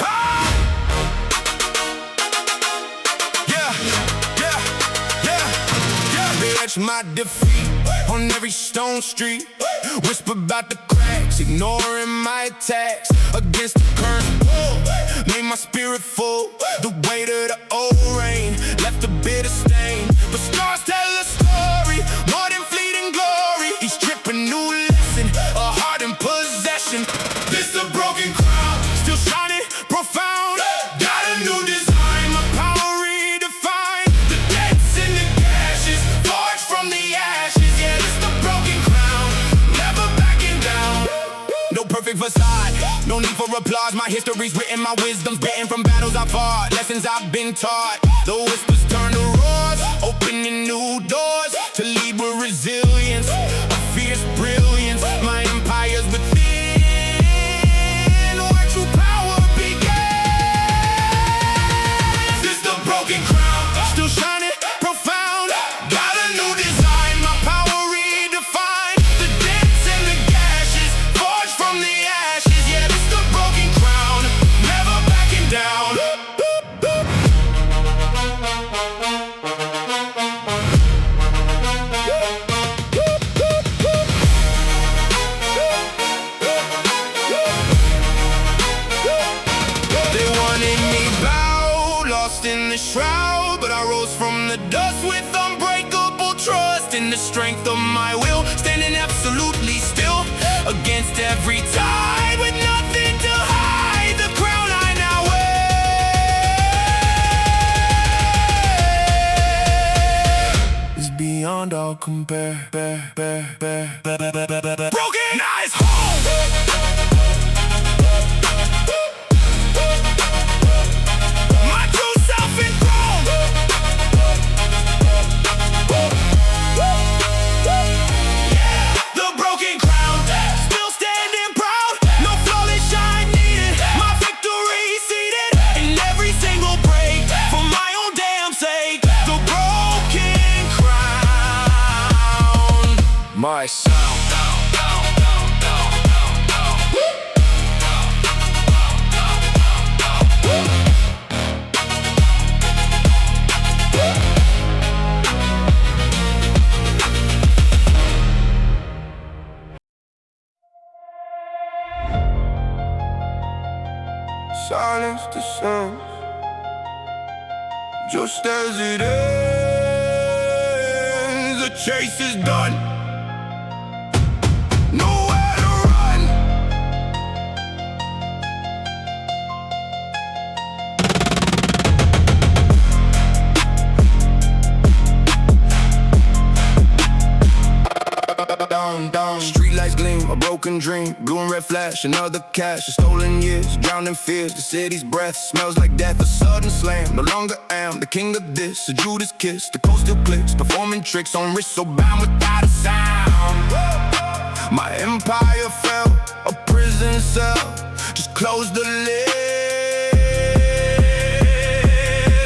Ah! Yeah. They etch my defeat on every stone street. Whisper about the cracks, ignoring my attacks. Against the current wall, made my spirit full. The weight of the old rain left a bitter stain, but scars tell a story more than fleeting glory. Each trip a new lesson, a heart in possession. This a broken crown, still shining profound. Got a new design, my power redefined. The dents and the gashes, forged from the ashes. Yeah, this the broken crown, never backing down. No perfect facade, no need for applause. My history's written, my wisdom's bitten from battles I fought, lessons I've been taught. The whispers turn to roars, opening new doors to lead with resilience, a fierce brilliance. My empire's within, where true power begins. This the broken crown, still shining profound. Got a new design, my power redefined. The dents and the gashes, forged from the ashes. Yeah, this the broken crown, never backing down. They wanted me bowed, lost in the shroud, but I rose from the dust with unbreakable trust in the strength of my will, standing absolutely still against every tide, with nothing to hide. The crown I now wear is beyond all compare. Broken eyes home. My true self enthroned. Yeah, the broken crown, still standing proud. No flawless shine needed, my victory seated in every single break, for my own damn sake. The broken crown, my sound. Silence descends, just as it ends. The chase is done, nowhere to run. Down. Street lights gleam, a broken dream. Blue and red flash, another cash. The stolen years, drowned in fears. The city's breath smells like death. A sudden slam, no longer am the king of this. A Judas kiss, the coast still clicks. Performing tricks on wrists so bound without a sound. My empire fell, a prison cell. Just close the lid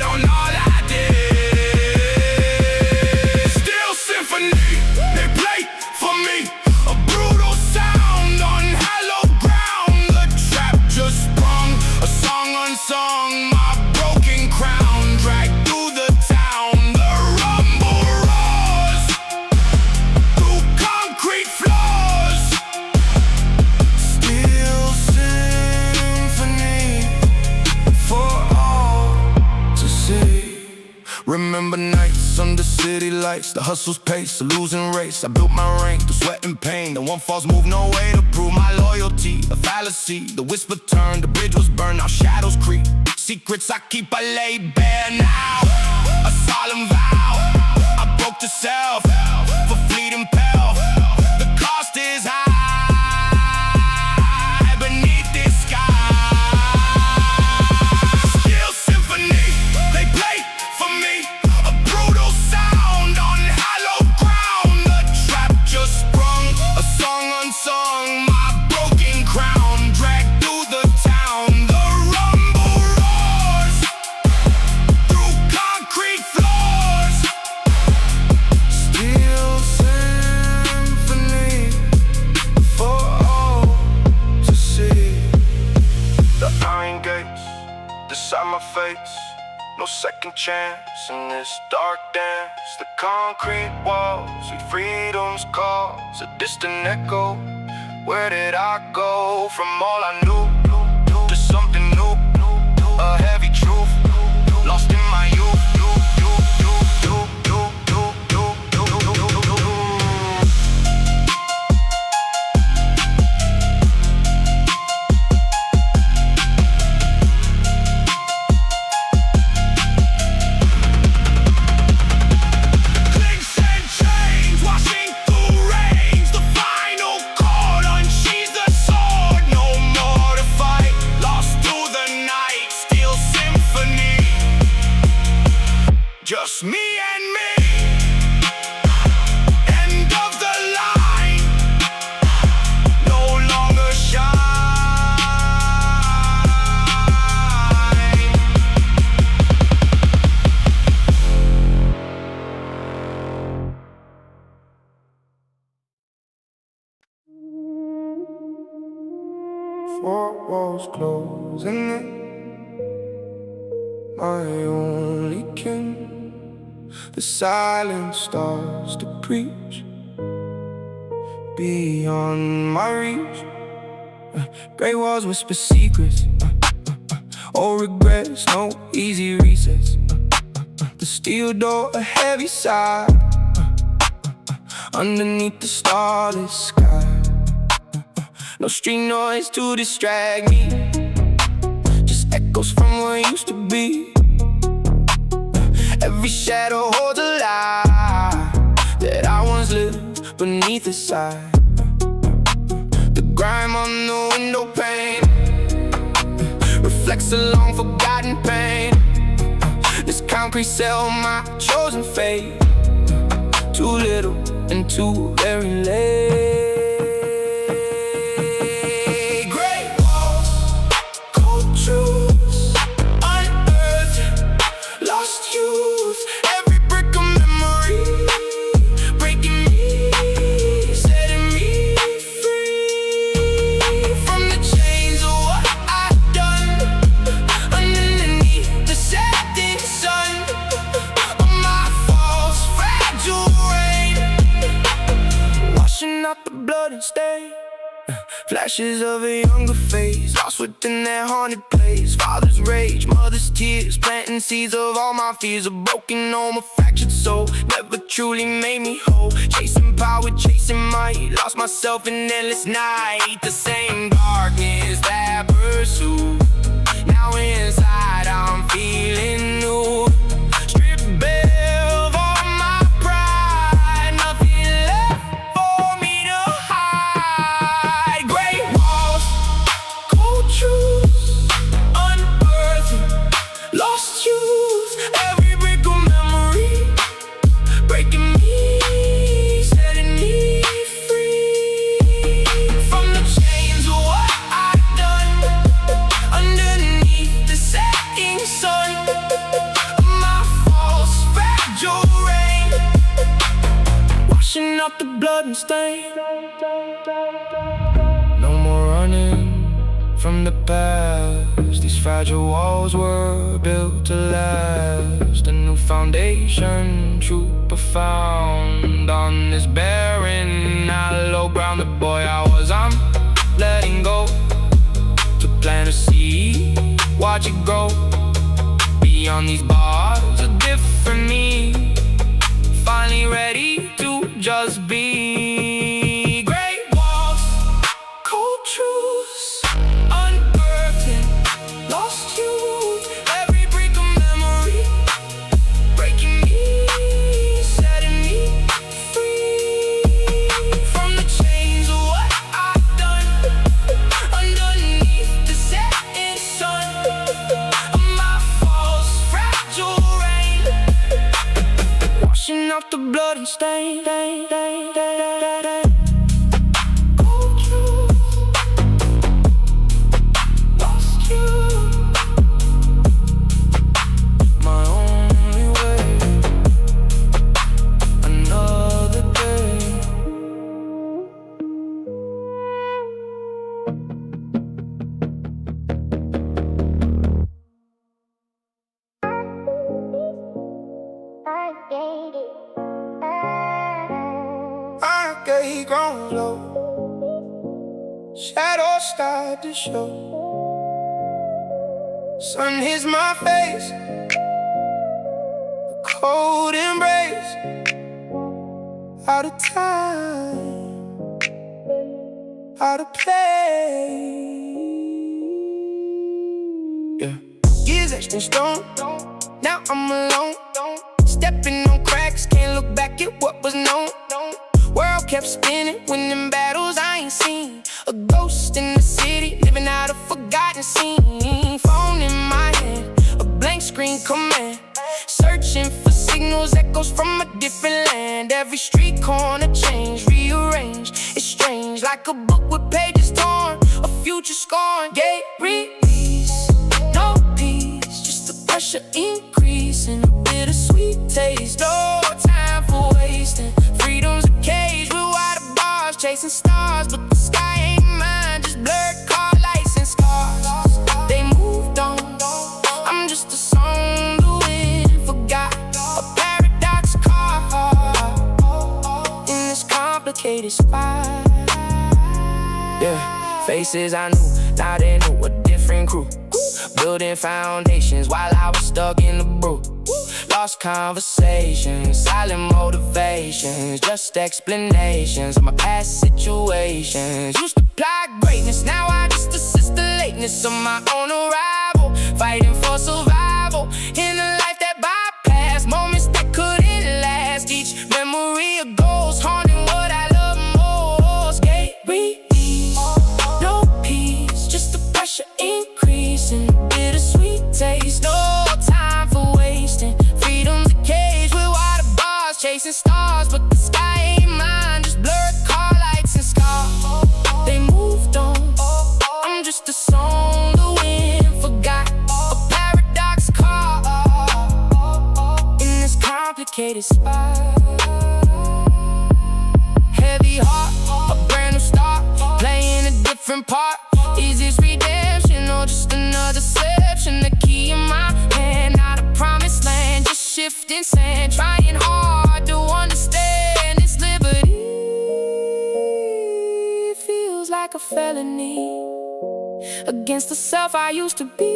on all I did. Still symphony, they play for me. A brutal sound on hallowed ground. The trap just sprung, a song unsung. My broken crown dragged through the town. The rumble roars through concrete floors. December nights under city lights, the hustle's pace, the losing race. I built my rank through sweat and pain. The one false move, no way to prove my loyalty. A fallacy, the whisper turned, the bridge was burned, now shadows creep. Secrets I keep, I lay bare now. A solemn vow, I broke to self for fleeting pelf. The cost is high beneath this sky. Still symphony, they play for me. A brutal sound on hallowed ground. The trap just sprung, a song unsung. My broken crown dragged through the town. The rumble roars through concrete floors. Still symphony for all to see. The iron gates decide my fates. No second chance in this dark dance. The concrete walls and freedom's calls, a distant echo. Where did I go from all I knew to something new? A heavy truth lost in my youth. Clicks and chains washing through rains. The final chord unsheathes the sword. No more to fight, lost through the night. Still symphony, just me and me. End of the line, no longer shine. 4 walls closing in, my only kin. The silence starts to preach beyond my reach. Gray walls whisper secrets, oh regrets, no easy resets. The steel door, a heavy sigh, underneath the starless sky. No street noise to distract me, just echoes from what used to be. Every shadow holds a lie that I once lived beneath the side. The grime on the window pane reflects a long forgotten pain. This concrete cell, my chosen fate. Too little and too very late. Gray walls, cold truths, unearthed, lost youth. Every brick of memory breaking me, setting me free from the chains of what I've done. Underneath the setting sun of my false fragile rain, washing out the blood and stain. Flashes of a younger face, lost within that haunted place. Father's rage, mother's tears, planting seeds of all my fears. A broken home, a fractured soul, never truly made me whole. Chasing power, chasing might, lost myself in endless night. The same darkness that pursued, now inside I'm feeling new. Stripped bare of all my pride, nothing left for me to hide. Gray walls, cold truths, unearthed, lost youth. Every brick of memory breaking me, setting me free from the chains of what I've done. Underneath the setting sun of my false fragile rain, washing out the blood and stain. No more running from the past. These fragile walls were built to last. A new foundation, true profound. On this barren, hollow ground, the boy I was, I'm letting go. To plant a seed, watch it grow. Beyond these bars, a different me. finally ready to just be. Great walls, cold truths, unbroken, lost youth. Every brick of memory breaking me, setting me free from the chains of what I've done. Underneath the setting sun of my false, fragile rain, washing out the blood and stain. Cold truth, lost you. My only way, another day. I get grown low, shadows start to show. Sun hits my face, a cold embrace. Out of time, out of place. Yeah. Years etched in stone, now I'm alone. Stepping on cracks, can't look back at what was known. World kept spinning, winning battles I ain't seen. A ghost in the city, living out a forgotten scene. Phone in my hand, a blank screen command. Searching for signals, echoes from a different land. Every street corner changed, rearranged. It's strange, like a book with pages torn, a future scorned. Gate release, no peace, just the pressure increasing, a bittersweet taste. No time for wasting, freedom's a cage with wider bars, chasing stars, but the sky ain't mine. Just blurred car lights and scars. They moved on, I'm just a song the wind forgot. A paradox car in this complicated spot. Yeah, faces I knew, now they knew a different crew. Building foundations while I was stuck in the brew. Lost conversations, silent motivations, just explanations of my past situations. Used to plot greatness, now I just assist the lateness of my own arrival. Fighting for survival in a life that bypassed moments that couldn't last. Each memory of goals haunting what I love most. Gate release, no peace, just the pressure increasing, bittersweet taste. No time for wasting, freedom's a cage with wider bars, chasing stars, but the sky ain't mine. Just blurred car lights and scars. They moved on, I'm just a song the wind forgot. A paradox car in this complicated spot. Heavy heart, a brand new start, playing a different part. Is this redemption or just another deception? The key in my hand, not a promised land, just shifting sand. Trying hard to understand this liberty. Feels like a felony against the self I used to be.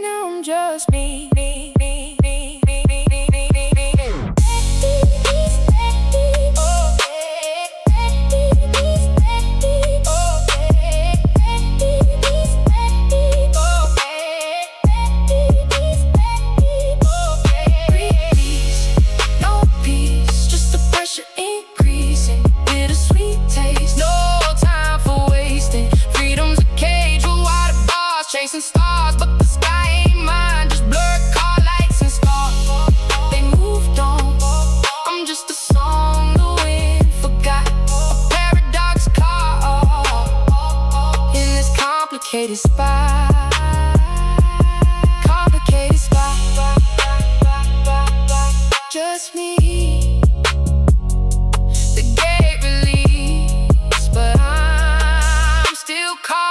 Now I'm just me. Chasing stars, but the sky ain't mine. Just blurred car lights and scars. They moved on, I'm just a song the wind forgot. A paradox car in this complicated spot. Complicated spot. Just me. The gate release, but I'm still caught.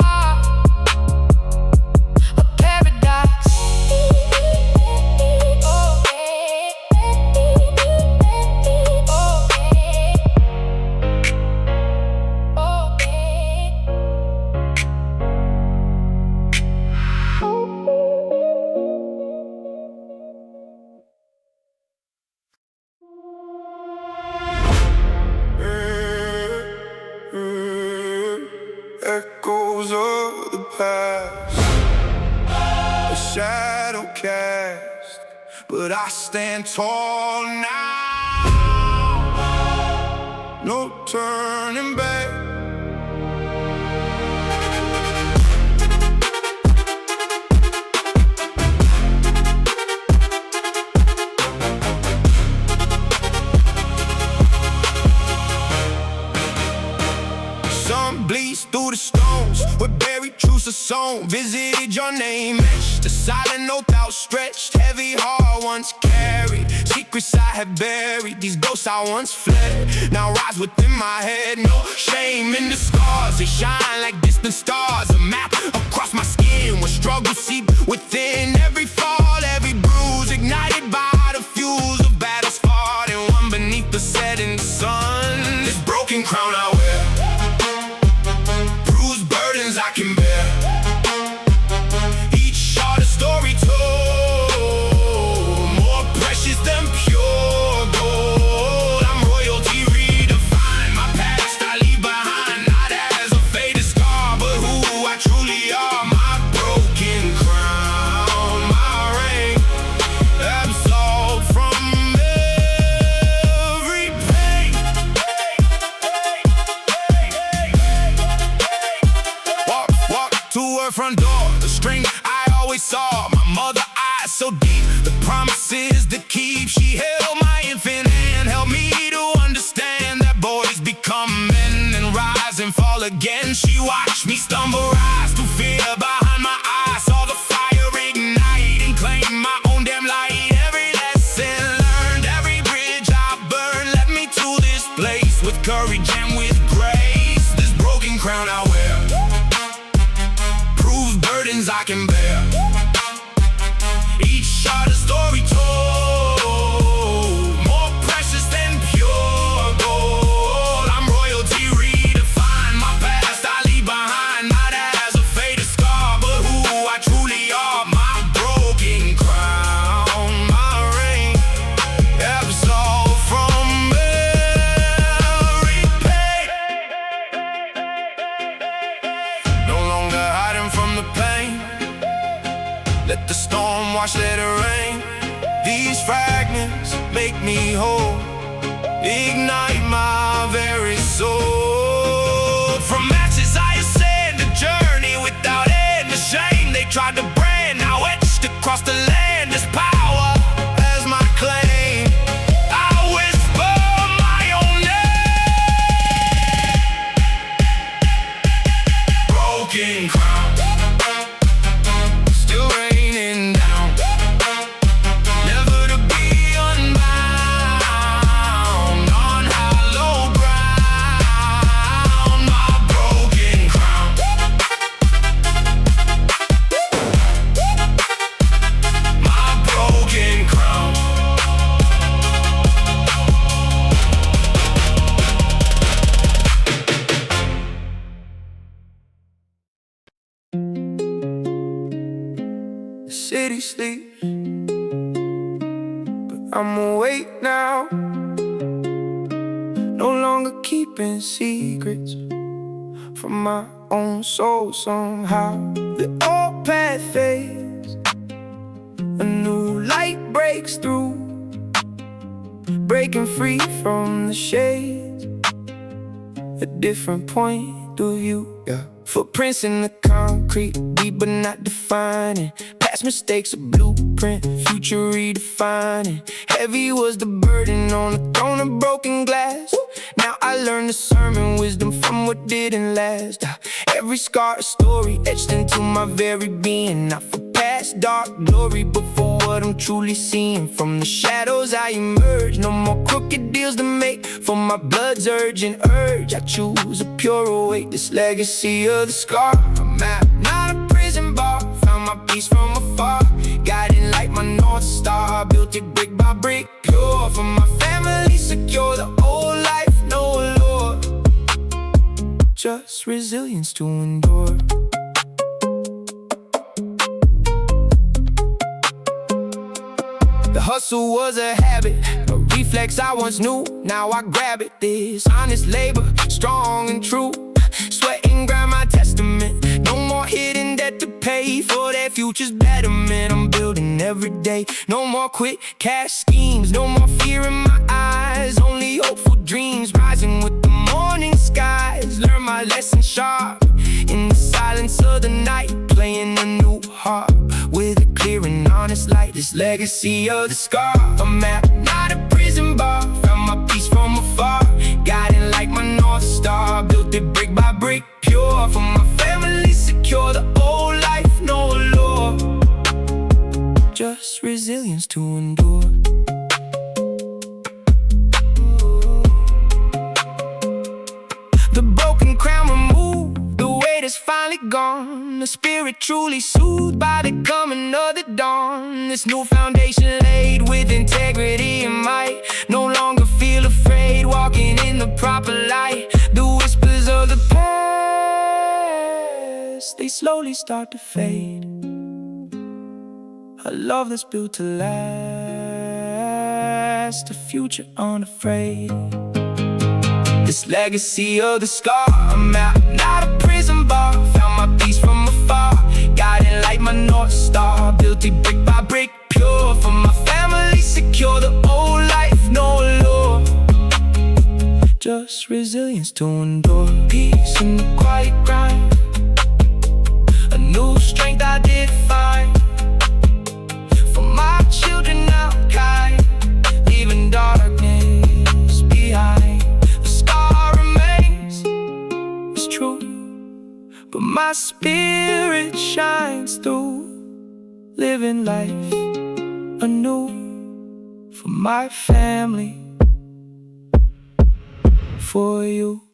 echoes of the past, a shadow cast, but I stand tall now. No turning back. Sun bleeds through the stones where buried truths are sown. Visited your name etched, a silent note outstretched. Heavy heart once carried, secrets I have buried. These ghosts I once fled now rise within my head. No shame in the scars, they shine like distant stars. A map across my skin where struggles seep within. Every fall, every bruise ignited by the fuse of battles fought and won beneath the setting sun. This broken crown I wear, I can bear. Each shot a story told, more precious than pure gold. I'm royalty redefined, my past I leave behind, not as a faded scar, but who I truly are. My broken crown, my ring, absolved from every pain. To her front door, the string I always saw. My mother eyes so deep, the promises that keep. She held my infant hand, helped me to understand that boys become men and rise and fall again. She watched me stumble, rise through fear behind my eyes. Saw the fire ignite and claim my own damn light. Every lesson learned, every bridge I burned, led me to this place with courage and with grace. This broken crown I wear, burdens I can bear. Each shot a story told, more precious than pure gold. I'm royalty redefined, my past I leave behind, not as a faded scar, but who I truly are. My broken crown, my ring, absolved from every pain. No longer hiding from the pain. Let the storm wash, let it rain. These fragments make me whole, ignite my very soul. From ashes I ascend, a journey without end. The shame they tried to brand, now etched across the land. This power as my claim, I whisper my own name. Broken crown, still raining down, never to be unbound on hollow ground. My broken crown, my broken crown. The city sleeps, but I'm awake now. No longer keeping secrets from my own soul somehow. The old path fades, a new light breaks through, breaking free from the shades. A different point of view, yeah. Footprints in the concrete, deep but not defining. Past mistakes a blueprint, future redefining. Heavy was the burden on the throne of broken glass. Now I learned the sermon, wisdom from what didn't last. Every scar a story etched into my very being. Not for past dark glory, but for what I'm truly seeing. From the shadows I emerge, no more crooked deals to make. For my blood's urgent urge, I choose a purer way. This legacy of the scar, a map, not a prison bar. Found my peace from afar, guiding like my North Star. Built it brick by brick, pure for my family, secure. The old life, no allure, just resilience to endure. The hustle was a habit, a reflex I once knew. Now I grab it, this honest labor, strong and true. Sweat and grind, my test made. No more quick cash schemes, no more fear in my eyes. Only hopeful dreams rising with the morning skies. Learn my lesson sharp in the silence of the night, playing a new harp with a clear and honest light. This legacy of the scar, a map, not a prison bar. Found my peace from afar, guiding like my North Star. Built it brick by brick, pure for my family, secure. The old life, no allure, just resilience to endure. The broken crown removed, the weight is finally gone. The spirit truly soothed by the coming of the dawn. This new foundation laid with integrity and might. No longer feel afraid, walking in the proper light. The whispers of the past, they slowly start to fade. A love that's built to last, a future unafraid. This legacy of the scar, a map, not a prison bar. Found my peace from afar, guiding like my North Star. Built it brick by brick, pure for my family, secure. The old life, no allure, just resilience to endure. Peace in the quiet grind, a new strength I did find. For my children now kind, leaving darkness behind. But my spirit shines through, living life anew for my family, for you.